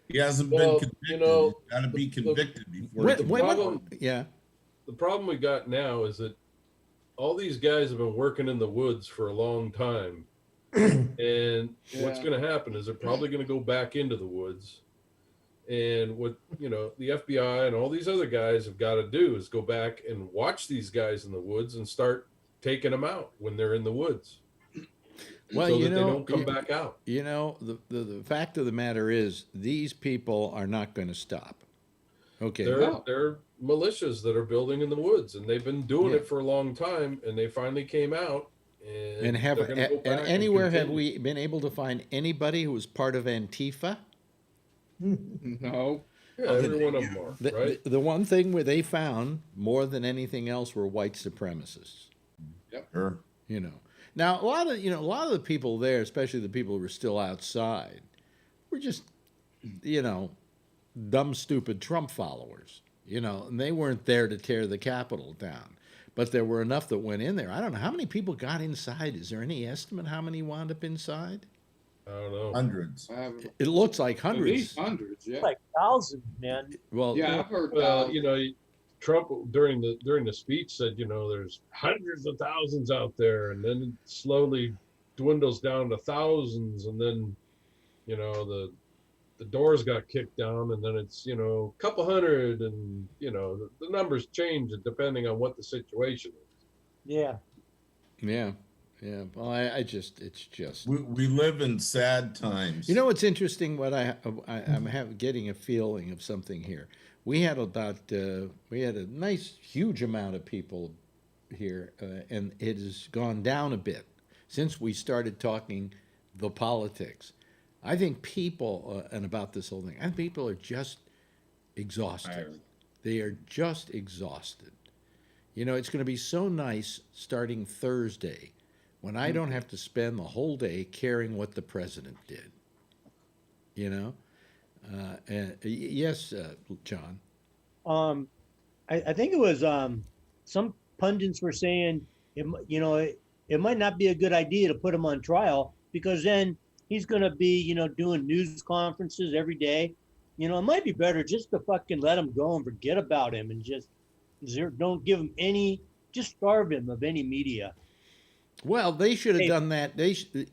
He hasn't Well, been you convicted. know, He's got to be convicted before. the he can problem, yeah. The problem we got now is that all these guys have been working in the woods for a long time. And what's Yeah. going to happen is they're probably going to go back into the woods. And what, you know, the FBI and all these other guys have got to do is go back and watch these guys in the woods and start taking them out when they're in the woods. Well, so you that know, they don't come back out. You know, the fact of the matter is these people are not going to stop. Okay. They're militias that are building in the woods, and they've been doing Yeah. it for a long time, and they finally came out. And And they're gonna go and back anywhere have continue. we been able to find anybody who was part of Antifa? No. Yeah, every one of them are, right? The one thing where they found more than anything else were white supremacists. Yep. Sure. You know. Now a lot of the people there, especially the people who were still outside, were just, you know, dumb, stupid Trump followers. You know, and they weren't there to tear the Capitol down. But there were enough that went in there. I don't know how many people got inside. Is there any estimate how many wound up inside? I don't know. Hundreds. It looks like At hundreds. least hundreds, yeah. Like thousands, man. Well, Yeah, I've heard you know, Trump during the speech said, you know, there's hundreds of thousands out there, and then it slowly dwindles down to thousands, and then, you know, the doors got kicked down, and then it's, you know, a couple hundred, and, you know, the numbers change depending on what the situation is. Yeah. Yeah. Yeah. Well, it's just. We live in sad times. You know what's interesting? What I'm getting a feeling of something here. We had we had a nice huge amount of people here, and it has gone down a bit since we started talking the politics. I think people and about this whole thing. I think people are just exhausted. They are just exhausted. You know, it's going to be so nice starting Thursday when I don't have to spend the whole day caring what the president did. You know? Yes, John. I think it was some pundits were saying it might not be a good idea to put him on trial because then he's going to be doing news conferences every day. You know, it might be better just to fucking let him go and forget about him and just don't give him just starve him of any media. Well, they should have done that.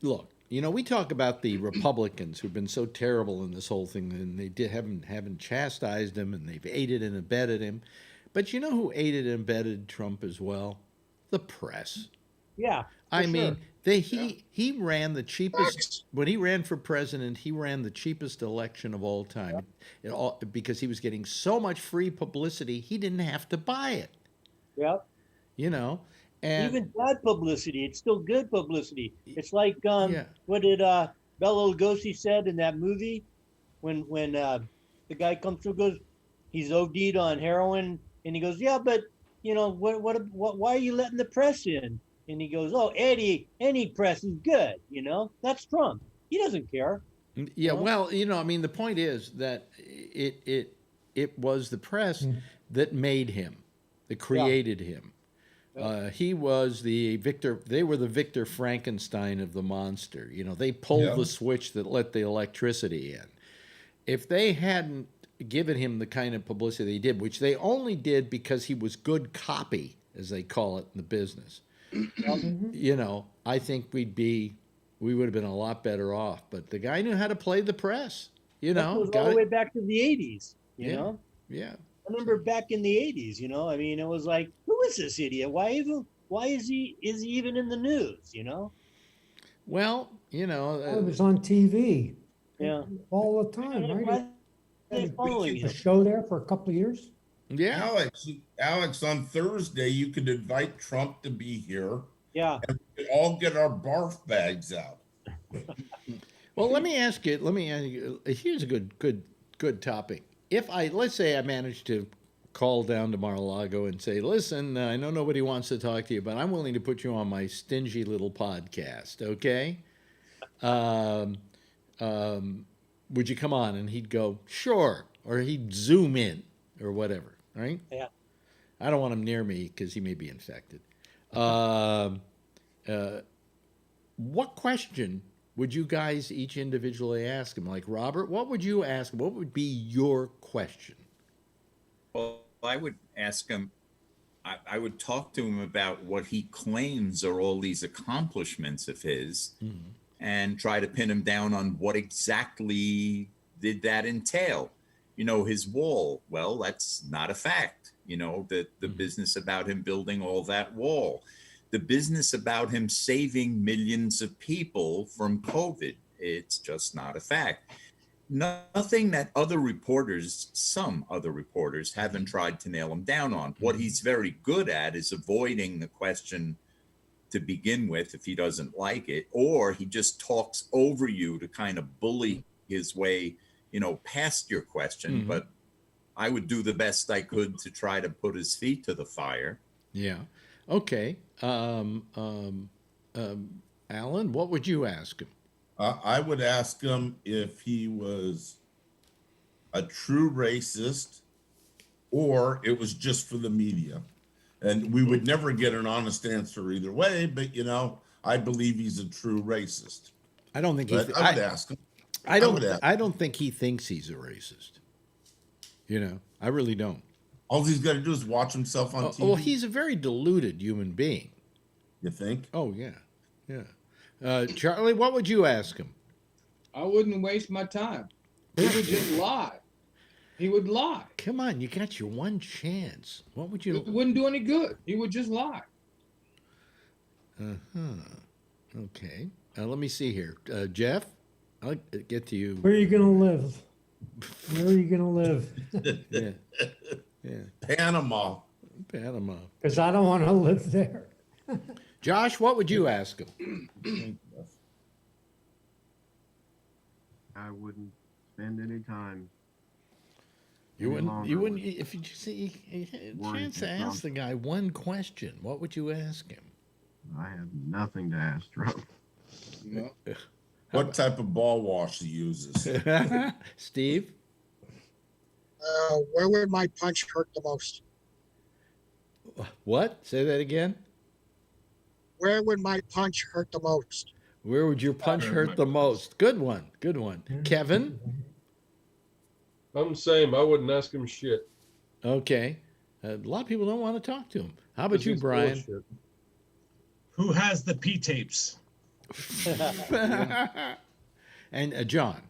Look. You know, we talk about the Republicans who've been so terrible in this whole thing, and they haven't chastised him, and they've aided and abetted him. But you know who aided and abetted Trump as well? The press. Yeah. I mean, he ran the cheapest when he ran for president. He ran the cheapest election of all time, because he was getting so much free publicity. He didn't have to buy it. Yep. You know. And even bad publicity, it's still good publicity. It's like what did Bela Lugosi said in that movie when the guy comes through, goes, he's OD'd on heroin, and he goes, yeah, but you know why are you letting the press in? And he goes, oh, any press is good, you know. That's Trump. He doesn't care. Yeah, you know? Well, you know, I mean, the point is that it was the press that made him, that created him. He was the Victor. They were the Victor Frankenstein of the monster. You know, they pulled the switch that let the electricity in. If they hadn't given him the kind of publicity they did, which they only did because he was good copy, as they call it in the business, you know, I think we would have been a lot better off. But the guy knew how to play the press. You know, that goes all the way back to the '80s. You know. Yeah. I remember back in the '80s, you know, I mean, it was like, who is this idiot? Why is he even in the news, you know? Well, you know. It was on TV. Yeah. All the time, right? They following him. A show there for a couple of years. Yeah. Alex, on Thursday, you could invite Trump to be here. Yeah. And we could all get our barf bags out. Well, let me ask you, here's a good topic. If let's say I managed to call down to Mar-a-Lago and say, listen, I know nobody wants to talk to you, but I'm willing to put you on my stingy little podcast, okay? Would you come on? And he'd go, sure. Or he'd zoom in or whatever, right? Yeah. I don't want him near me because he may be infected. What question would you guys each individually ask him? Like, Robert, what would you ask him? What would be your question? Well, I would ask him, I would talk to him about what he claims are all these accomplishments of his, and try to pin him down on what exactly did that entail. You know, his wall, well, that's not a fact. You know, the business about him building all that wall, the business about him saving millions of people from COVID, it's just not a fact. Nothing that some other reporters haven't tried to nail him down on. What he's very good at is avoiding the question to begin with if he doesn't like it, or he just talks over you to kind of bully his way, you know, past your question. But I would do the best I could to try to put his feet to the fire. Yeah. Okay. Alan, what would you ask him? I would ask him if he was a true racist or it was just for the media. And we would never get an honest answer either way, but, you know, I believe he's a true racist. I don't think I would ask him. I don't think he thinks he's a racist. You know, I really don't. All he's got to do is watch himself on TV. Well, he's a very deluded human being. You think? Oh, yeah. Charlie, what would you ask him? I wouldn't waste my time. He would just lie. He would lie. Come on, you got your one chance. What would you? It wouldn't do any good. He would just lie. Okay. Let me see here. Jeff, I'll get to you. Where are you going to live? Where are you going to live? Yeah. Panama. Because I don't want to live there. Josh, what would you ask him? I wouldn't spend any time. You wouldn't. If you see a chance to ask the guy one question, what would you ask him? I have nothing to ask Trump. No. What type of ball wash he uses? Steve? Where would my punch hurt the most? What? Say that again? Where would my punch hurt the most? Where would your punch hurt the most? Good one. Kevin? I'm the same. I wouldn't ask him shit. Okay. A lot of people don't want to talk to him. How about you, Brian? Bullshit. Who has the P tapes? And John?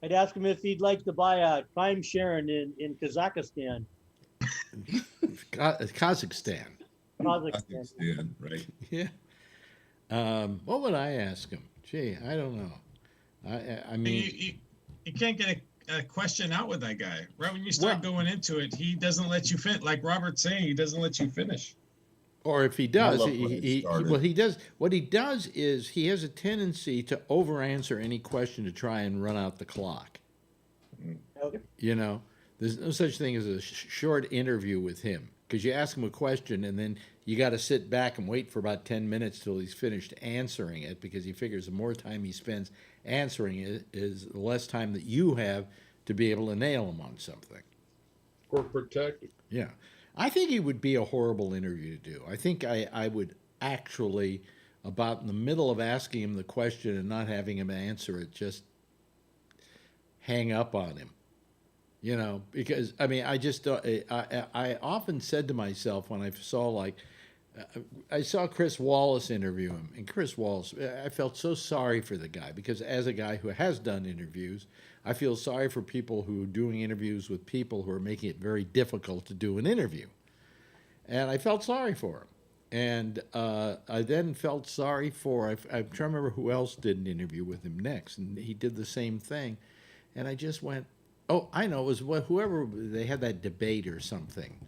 I'd ask him if he'd like to buy a timeshare in Kazakhstan. Kazakhstan. Kazakhstan, right. Yeah. What would I ask him? Gee, I don't know. I mean... You can't get a question out with that guy. Right when you start going into it, he doesn't let you finish. Like Robert's saying, he doesn't let you finish. Or if he does, he does. What he does is he has a tendency to over-answer any question to try and run out the clock. Okay. You know, there's no such thing as a short interview with him, because you ask him a question and then you got to sit back and wait for about 10 minutes till he's finished answering it, because he figures the more time he spends answering it is the less time that you have to be able to nail him on something. Corporate tactic. Yeah. I think it would be a horrible interview to do. I think I would actually, about in the middle of asking him the question and not having him answer it, just hang up on him. You know, because, I mean, I often said to myself when I saw, I saw Chris Wallace interview him, and Chris Wallace, I felt so sorry for the guy, because as a guy who has done interviews, I feel sorry for people who are doing interviews with people who are making it very difficult to do an interview. And I felt sorry for him. And I then felt sorry for, I'm trying to remember who else did an interview with him next, and he did the same thing. And I just went, oh, I know, it was whoever, they had that debate or something,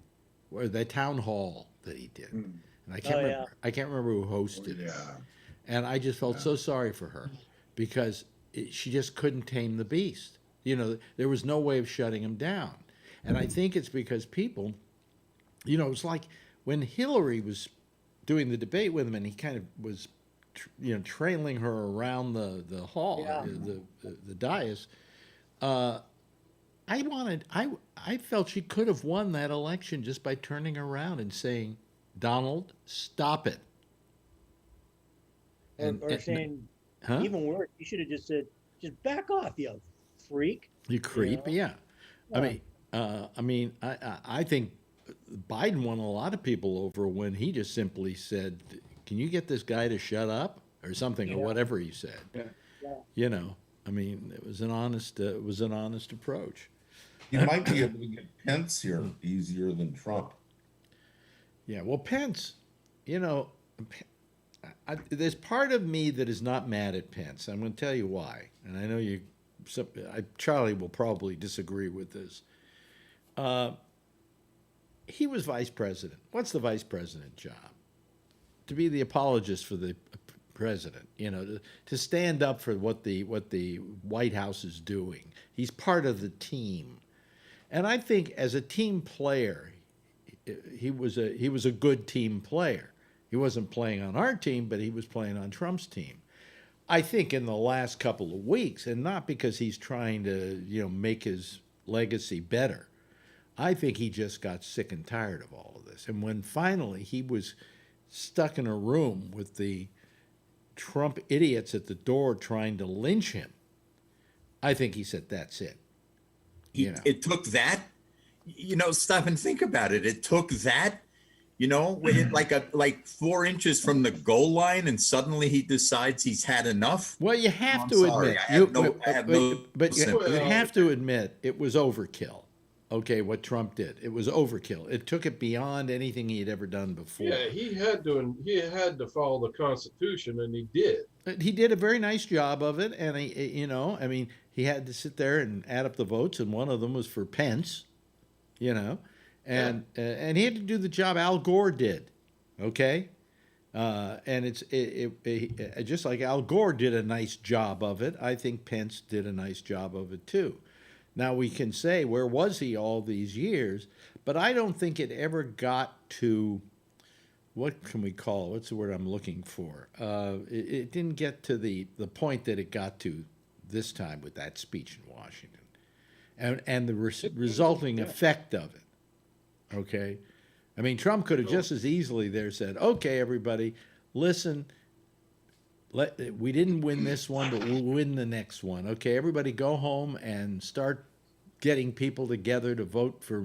or the town hall that he did. And I can't remember. Yeah. I can't remember who hosted it. And I just felt so sorry for her, because she just couldn't tame the beast. You know, there was no way of shutting him down. And I think it's because people, you know, it's like when Hillary was doing the debate with him and he kind of was, trailing her around the hall, the dais. I felt she could have won that election just by turning around and saying, "Donald, stop it." Or saying, Huh? Even worse, you should have just said, just back off, you freak. You creep, know? yeah. I mean, I think Biden won a lot of people over when he just simply said, "Can you get this guy to shut up?" or something, or whatever he said. Yeah. You know, I mean, it was an honest approach. You might be able to get Pence here easier than Trump. Yeah, well, Pence, you know, there's part of me that is not mad at Pence. I'm going to tell you why, and I know Charlie will probably disagree with this. He was vice president. What's the vice president job? To be the apologist for the president, you know, to stand up for what the White House is doing. He's part of the team, and I think as a team player, he was a good team player. He wasn't playing on our team, but he was playing on Trump's team. I think in the last couple of weeks, and not because he's trying to, you know, make his legacy better. I think he just got sick and tired of all of this. And when finally he was stuck in a room with the Trump idiots at the door trying to lynch him, I think he said, that's it. It took that, you know, stop and think about it. It took that, you know, when it like 4 inches from the goal line, and suddenly he decides he's had enough. Well, you have to admit, you have to admit it was overkill. Okay, what Trump did, it was overkill. It took it beyond anything he had ever done before. Yeah, he had to follow the Constitution, and he did. He did a very nice job of it, and he had to sit there and add up the votes, and one of them was for Pence, you know, and he had to do the job Al Gore did, okay, and it's just like Al Gore did a nice job of it. I think Pence did a nice job of it too. Now we can say, where was he all these years? But I don't think it ever got to, what can we call it? What's the word I'm looking for? It didn't get to the point that it got to this time with that speech in Washington, and the resulting effect of it. Okay, I mean, Trump could have just as easily there said, "Okay, everybody, listen. We didn't win this one, but we'll win the next one. Okay, everybody go home and start getting people together to vote for,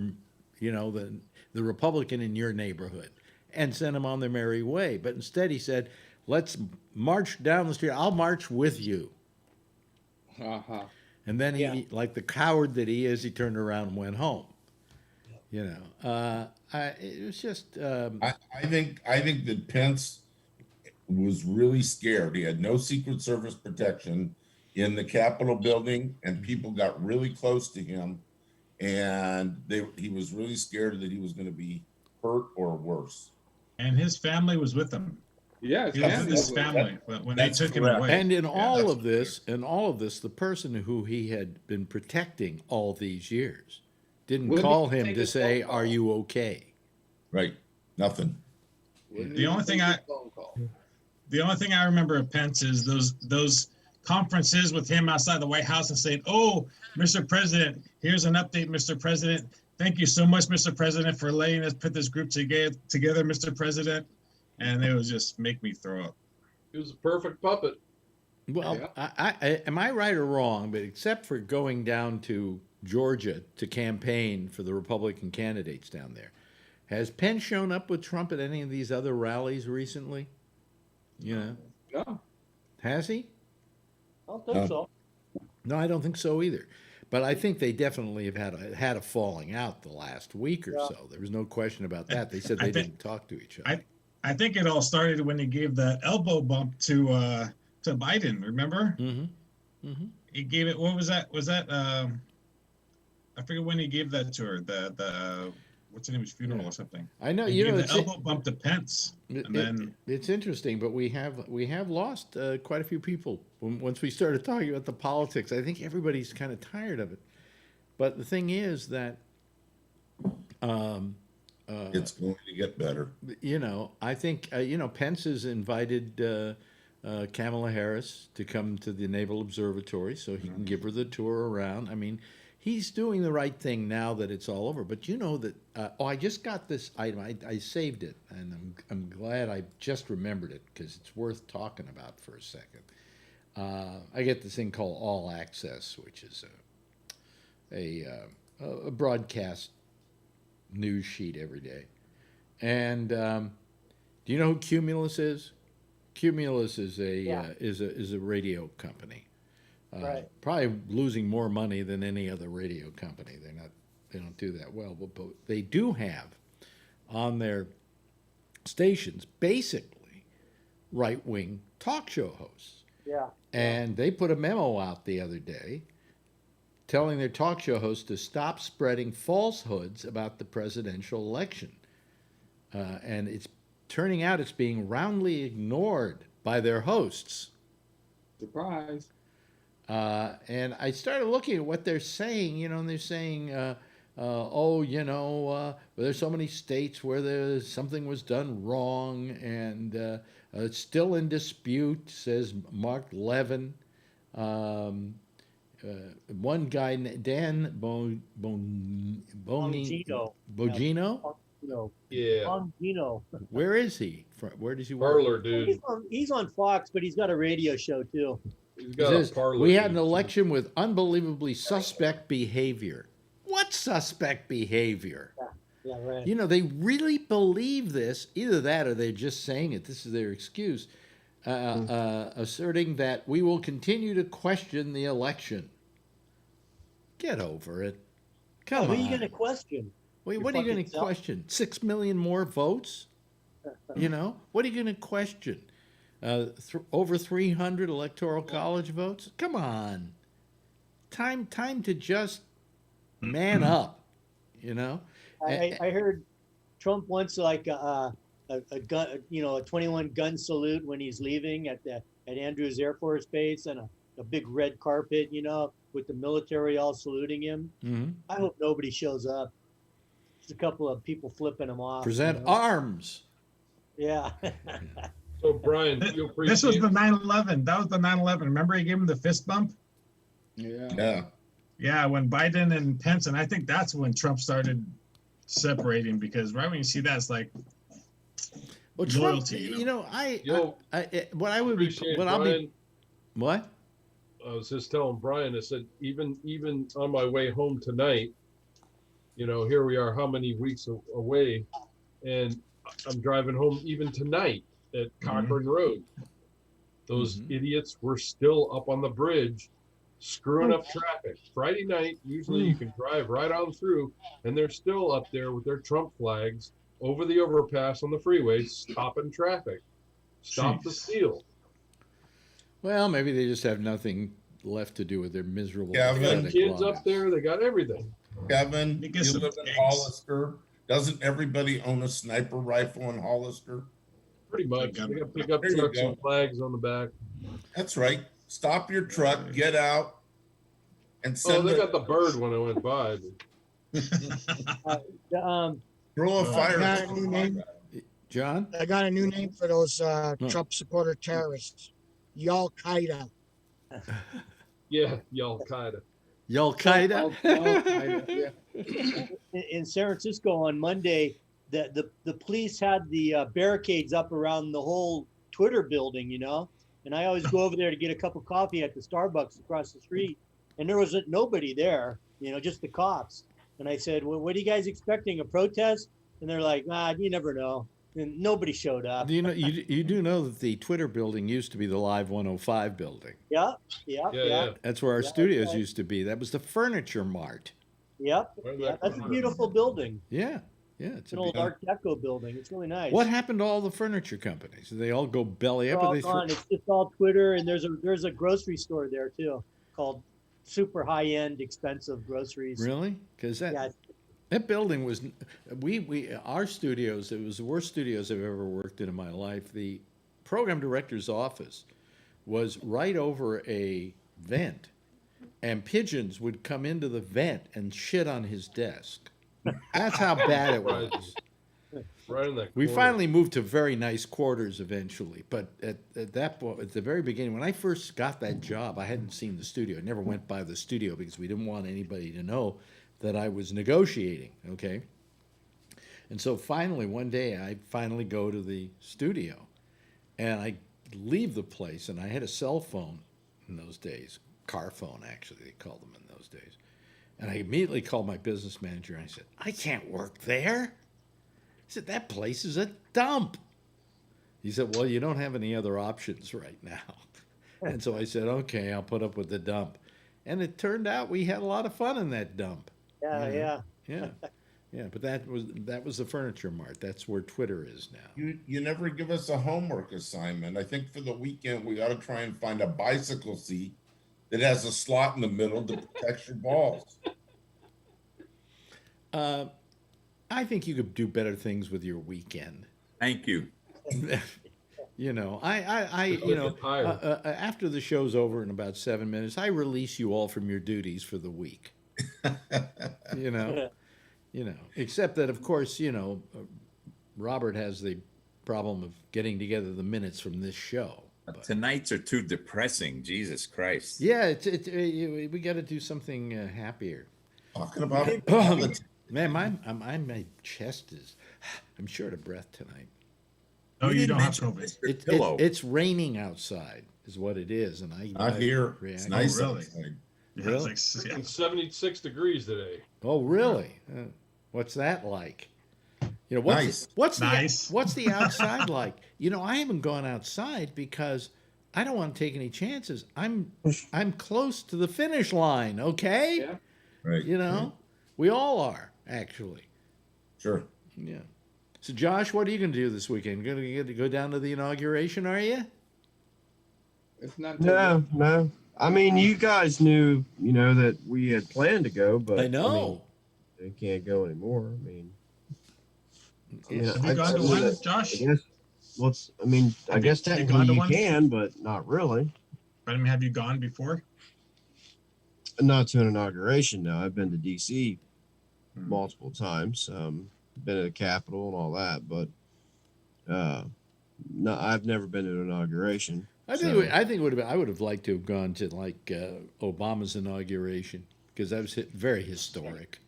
you know, the Republican in your neighborhood, and send them on their merry way." But instead he said, "Let's march down the street. I'll march with you." And then he, like the coward that he is, he turned around and went home. You know, it was just. I think that Pence was really scared. He had no Secret Service protection in the Capitol building, and people got really close to him, and he was really scared that he was going to be hurt or worse. And his family was with him. Yeah, he was with his family when they took him away. And in all of this, the person who he had been protecting all these years didn't call him to say, "Are you okay?" Right. Nothing. The only thing I remember of Pence is those conferences with him outside the White House and saying, "Oh, Mr. President, here's an update, Mr. President. Thank you so much, Mr. President, for letting us put this group together, Mr. President." And it was just make me throw up. He was a perfect puppet. Well, I am I right or wrong? But except for going down to Georgia to campaign for the Republican candidates down there, has Pence shown up with Trump at any of these other rallies recently? You know? No. Has he? I don't think so. No, I don't think so either. But I think they definitely have had a falling out the last week or so. There was no question about that. They said they didn't talk to each other. I think it all started when he gave the elbow bump to Biden. Remember? Mm-hmm. Mm-hmm. He gave it. What was that? Was that? I forget when he gave that to her. The what's her name's funeral or something. I know. He gave the elbow bump to Pence. It's interesting, but we have lost quite a few people once we started talking about the politics. I think everybody's kind of tired of it. But the thing is that it's going to get better. You know, I think Pence has invited Kamala Harris to come to the Naval Observatory so he can give her the tour around. I mean, he's doing the right thing now that it's all over. But you know that, I just got this item. I saved it, and I'm glad I just remembered it because it's worth talking about for a second. I get this thing called All Access, which is a broadcast news sheet every day. And do you know who Cumulus is? Cumulus is a radio company. Right. Probably losing more money than any other radio company. They don't do that well, but they do have on their stations basically right-wing talk show hosts. Yeah. And they put a memo out the other day telling their talk show hosts to stop spreading falsehoods about the presidential election. And it's turning out it's being roundly ignored by their hosts. Surprise. And I started looking at what they're saying, and they're saying, there's so many states where something was done wrong, and it's still in dispute, says Mark Levin. One guy, Dan Bongino. Yeah. Bongino. Where is he? Where does he work? Parlor dude. He's on Fox, but he's got a radio show too. He's He got says, a parlor. we had an election with unbelievably suspect behavior. What suspect behavior? Yeah, right. They really believe this. Either that or they're just saying it. This is their excuse. Asserting that we will continue to question the election. Get over it. Come on. Who are you going to question? Wait, Your what are you going fucking to self? question? 6 million more votes? What are you going to question? Over 300 electoral college votes? Come on. Time to just man up, I heard Trump wants like a gun, a 21 gun salute when he's leaving at Andrews Air Force Base, and a big red carpet, with the military all saluting him. Mm-hmm. I hope nobody shows up. Just a couple of people flipping him off. Present arms. Yeah. So Brian, you appreciate This was the 9/11. That was the 9/11. Remember he gave him the fist bump? Yeah. Yeah, when Biden and Pence, and I think that's when Trump started separating, because right when you see that, it's like loyalty. What I would be, what I'll be, what? I was just telling Brian, I said, even on my way home tonight, here we are, how many weeks away, and I'm driving home even tonight at Cochrane Road. Those idiots were still up on the bridge screwing up traffic. Friday night, usually you can drive right on through, and they're still up there with their Trump flags over the overpass on the freeway, stopping traffic. Stop the steal. Well, maybe they just have nothing left to do with their miserable They got pathetic kids lives. up there, they got everything. Kevin, you live in Hollister. Doesn't everybody own a sniper rifle in Hollister? Pretty much. They got pickup There you trucks go. and flags on the back. That's right. Stop your truck, get out, and send they got the bird when I went by. throw a I fire. got a new name. John? I got a new name for those Trump supporter terrorists. Al Qaeda. Yeah, Al-Qaeda. Al-Qaeda? In San Francisco on Monday, the police had the barricades up around the whole Twitter building, and I always go over there to get a cup of coffee at the Starbucks across the street, and there wasn't nobody there, just the cops. And I said, well, what are you guys expecting, a protest? And they're like, you never know. And nobody showed up. You do know that the Twitter building used to be the Live 105 building. Yeah. That's where our studios used to be. That was the Furniture Mart. Yep. Yeah, that's a beautiful building. Yeah. It's an old Art Deco building. It's really nice. What happened to all the furniture companies? Did they all go belly They're up? all gone. It's just all Twitter, and there's a grocery store there too called Super High End Expensive Groceries. Really? Because that building was our studios. It was the worst studios I've ever worked in my life. The program director's office was right over a vent, and pigeons would come into the vent and shit on his desk. That's how bad it was. Right in that We corner. finally moved to very nice quarters eventually, but at that point, at the very beginning, when I first got that job, I hadn't seen the studio. I never went by the studio because we didn't want anybody to know that I was negotiating, okay? And so finally, one day, I finally go to the studio, and I leave the place, and I had a cell phone in those days. Car phone, actually, they called them in those days. And I immediately called my business manager and I said, I can't work there. He said, that place is a dump. He said, well, you don't have any other options right now. And so I said, okay, I'll put up with the dump. And it turned out we had a lot of fun in that dump. Yeah. Yeah, but that was the Furniture Mart. That's where Twitter is now. You never give us a homework assignment. I think for the weekend we ought to try and find a bicycle seat that has a slot in the middle to protect your balls. I think you could do better things with your weekend. Thank you. You know, after the show's over in about 7 minutes, I release you all from your duties for the week. You know, except that, of course, Robert has the problem of getting together the minutes from this show. But tonight's are too depressing. Jesus Christ. Yeah, we got to do something happier. Talking about it. Man, my chest is. I'm short of breath tonight. No, you don't have COVID. It's raining outside, is what it is, and I hear it's nice. Oh, really? Outside. Really? It's 76 degrees today. Oh, really? What's that like? Nice. What's the outside like? I haven't gone outside because I don't want to take any chances. I'm close to the finish line. Okay. Yeah. Right. We all are actually. Sure. Yeah. So, Josh, what are you going to do this weekend? Going to go down to the inauguration? Are you? It's not. No. I mean, you guys knew, that we had planned to go, but I know they can't go anymore. I mean, have you gone to one, Josh? I guess technically you can, but not really. But have you gone before? Not to an inauguration. No, I've been to DC multiple times. Been at the Capitol and all that, but no, I've never been to an inauguration. I think it would have been. I would have liked to have gone to Obama's inauguration because that was very historic.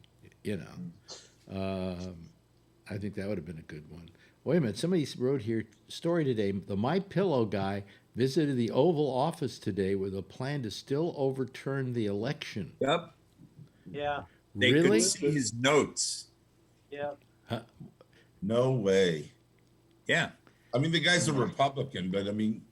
I think that would have been a good one. Wait a minute, somebody wrote here story today. The My Pillow guy visited the Oval Office today with a plan to still overturn the election. Yep. Yeah. They Really? could see his notes. Yeah. No way. Yeah. I mean, the guy's a Republican, but I mean.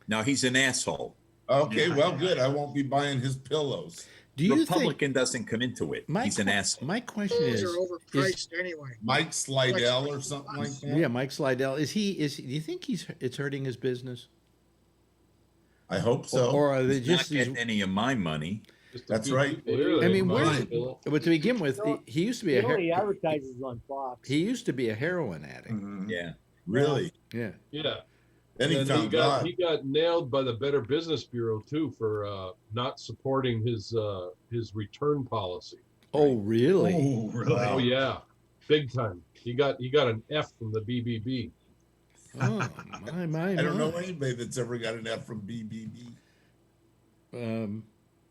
No, he's an asshole. Okay, well, good. I won't be buying his pillows. Do you Republican doesn't come into it. He's an asshole. My question Those is, are overpriced anyway. Mike Slidell or something like that? Yeah, Mike Slidell. Do you think it's hurting his business? I hope so. Or are they He's just not getting any of my money? That's right. I mean, but to begin with, he used to be He advertises on Fox. he used to be a heroin addict. Mm-hmm. Yeah. Really? Yeah. Yeah. Then he And found God. he got nailed by the Better Business Bureau too for not supporting his return policy. Oh, really? Oh, really? Oh yeah, big time. He got an F from the BBB. Oh, my. I don't know anybody that's ever got an F from BBB.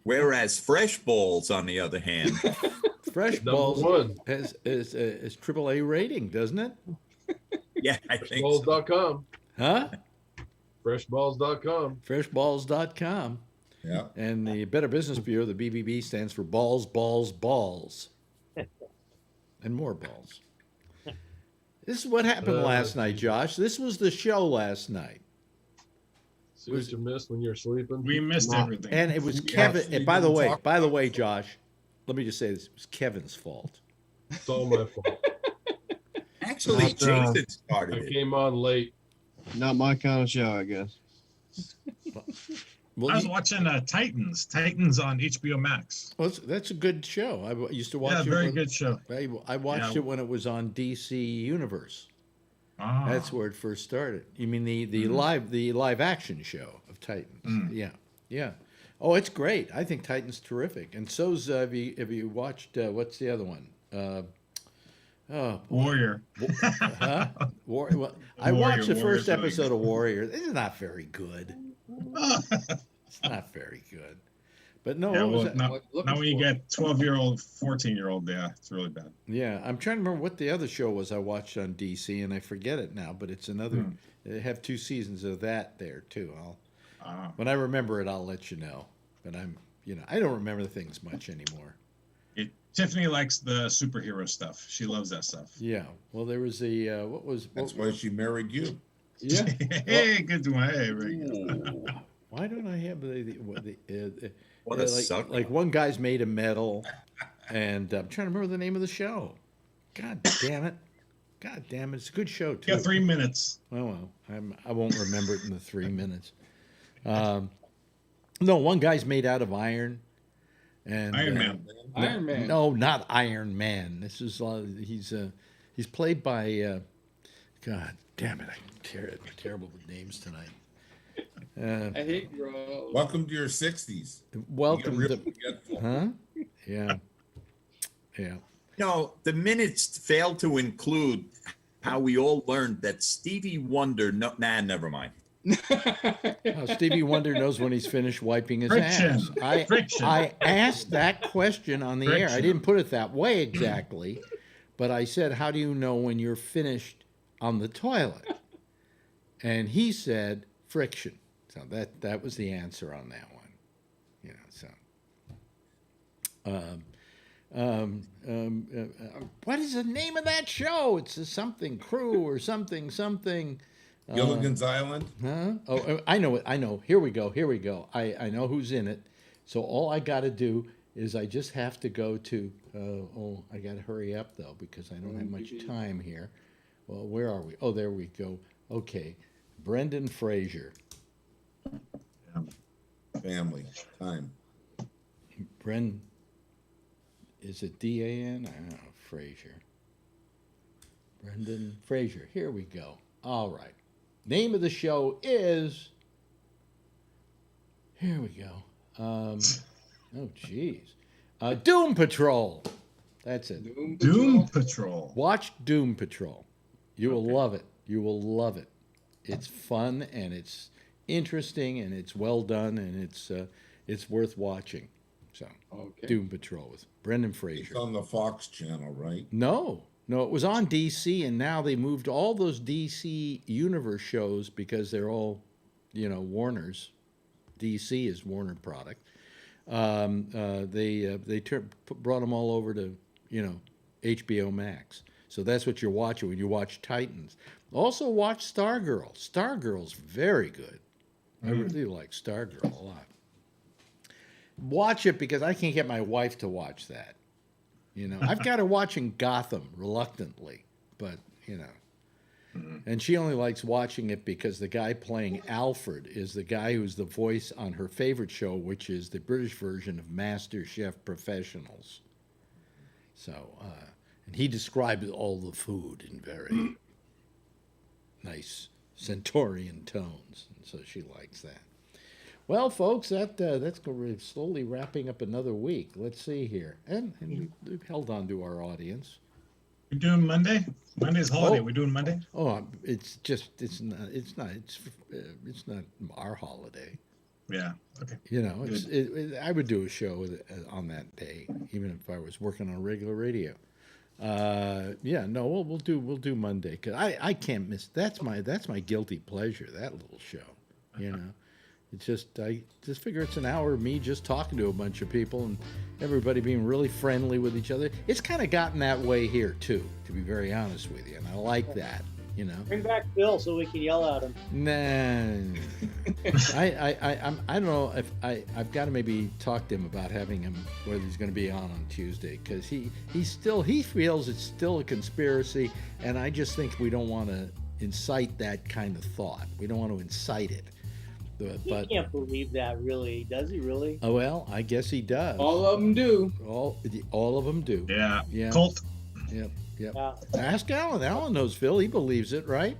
Whereas Fresh Balls, on the other hand, Fresh Balls has AAA rating, doesn't it? Yeah, I think so. Freshballs.com. Huh? Freshballs.com. Freshballs.com. Yeah. And the Better Business Bureau, the BBB, stands for balls, balls, balls. And more balls. This is what happened last night, Josh. This was the show last night. See what you missed when you're sleeping? We missed everything. And it was Kevin. And by the way, Josh, let me just say this: it was Kevin's fault. It's all my fault. Actually, Jason started I it. came on late. Not my kind of show, I guess. I was watching Titans on HBO Max. Well, that's a good show. I used to watch it. Yeah, very good show. I watched it when it was on DC Universe. Ah. That's where it first started. You mean the live action show of Titans? Yeah. Oh, it's great. I think Titans terrific. And so's have you watched what's the other one? Warrior. Huh? I watched the first episode of Warrior. It's not very good. It's not very good. But no, now when you get 12-year-old, 14-year-old, yeah, it's really bad. Yeah, I'm trying to remember what the other show was I watched on DC, and I forget it now. But it's another. They have 2 seasons of that there too. When I remember it, I'll let you know. But I don't remember things much anymore. Tiffany likes the superhero stuff. She loves that stuff. Yeah. Well, there was a That's why she married you. Yeah. Hey, good one. Hey, very good. Why don't I have What a sucker. like one guy's made a medal, and I'm trying to remember the name of the show. God damn it! It's a good show too. You got 3 minutes. Oh well, I won't remember it in the 3 minutes. No, one guy's made out of iron. And Iron Man. Iron Man. No, not Iron Man. This is he's played by God damn it! I'm terrible with names tonight. I hate Rose. Welcome to your 60s. Welcome You to get real forgetful. Huh? Yeah. Yeah. No, the minutes failed to include how we all learned that Stevie Wonder. Never mind. Stevie Wonder knows when he's finished wiping his ass. I asked that question on the air. I didn't put it that way exactly, but I said, "How do you know when you're finished on the toilet?" And he said, "Friction." So that was the answer on that one. What is the name of that show? It's a something crew or something. Gilligan's Island? Huh? Oh, I know it. I know. Here we go. I know who's in it. So all I got to do is I just have to go to, I got to hurry up, though, because I don't have much time here. Well, where are we? Oh, there we go. Okay. Brendan Fraser. Family. Time. Is it D-A-N? I don't know. Fraser. Brendan Fraser. Here we go. All right. Name of the show is. Here we go. Oh, geez. Doom Patrol. That's it. Doom Patrol. Watch Doom Patrol. You will love it. You will love it. It's fun and it's interesting and it's well done and it's worth watching. So, Doom Patrol with Brendan Fraser. It's on the Fox channel, right? No, it was on DC, and now they moved all those DC Universe shows because they're all, Warner's. DC is Warner product. They brought them all over to, HBO Max. So that's what you're watching when you watch Titans. Also watch Stargirl. Stargirl's very good. I really like Stargirl a lot. Watch it because I can't get my wife to watch that. I've got her watching Gotham reluctantly, but and she only likes watching it because the guy playing Alfred is the guy who's the voice on her favorite show, which is the British version of Master Chef Professionals. So, and he describes all the food in very nice Centaurian tones, and so she likes that. Well, folks, that's slowly wrapping up another week. Let's see here, and we've held on to our audience. We're doing Monday. Monday's holiday. We're doing Monday. Oh, it's not our holiday. Yeah. Okay. I would do a show on that day, even if I was working on regular radio. We'll do Monday because I can't miss. That's my guilty pleasure. That little show, It's I just figure it's an hour of me just talking to a bunch of people and everybody being really friendly with each other. It's kind of gotten that way here too, to be very honest with you, and I like that. Bring back Bill so we can yell at him. Nah. I don't know if I've got to maybe talk to him about having him whether he's going to be on Tuesday because he feels it's still a conspiracy, and I just think we don't want to incite that kind of thought. We don't want to incite it. He can't believe that, really. Does he really? Oh, well, I guess he does. All of them do. All of them do. Yeah. Cult. Yep. Ask Alan. Alan knows Phil. He believes it, right?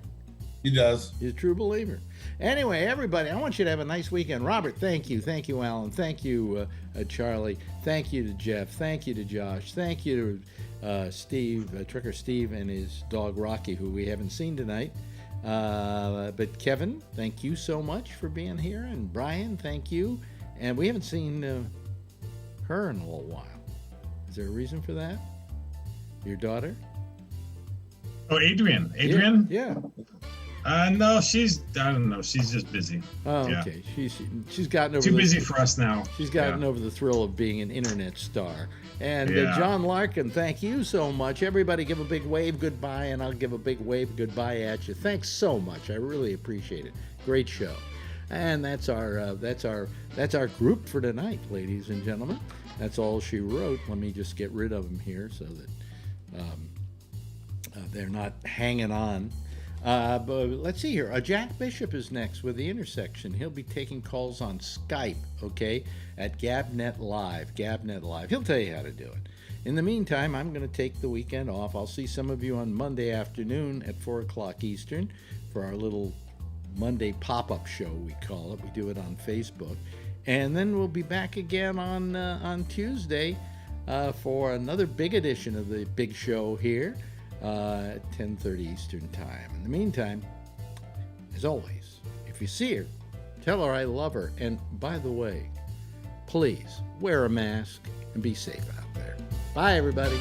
He does. He's a true believer. Anyway, everybody, I want you to have a nice weekend. Robert, thank you. Thank you, Alan. Thank you, Charlie. Thank you to Jeff. Thank you to Josh. Thank you to Steve, Tricker Steve, and his dog Rocky, who we haven't seen tonight. But Kevin, thank you so much for being here, and Brian, thank you. And we haven't seen her in a little while. Is there a reason for that? Your daughter? Oh, Adrian. Adrian? Yeah. No, I don't know. She's just busy. Oh, Yeah. okay. She's gotten over Too busy for us now. She's gotten Yeah. over the thrill of being an internet star. And Yeah. John Larkin, thank you so much. Everybody give a big wave goodbye, and I'll give a big wave goodbye at you. Thanks so much. I really appreciate it. Great show. And that's our group for tonight, ladies and gentlemen. That's all she wrote. Let me just get rid of them here so that they're not hanging on. But let's see here. Jack Bishop is next with The Intersection. He'll be taking calls on Skype, okay, at GabNet Live. He'll tell you how to do it. In the meantime, I'm going to take the weekend off. I'll see some of you on Monday afternoon at 4 o'clock Eastern for our little Monday pop-up show, we call it. We do it on Facebook. And then we'll be back again on Tuesday for another big edition of the big show here. At 10:30 Eastern Time. In the meantime, as always, if you see her, tell her I love her. And by the way, please wear a mask and be safe out there. Bye, everybody.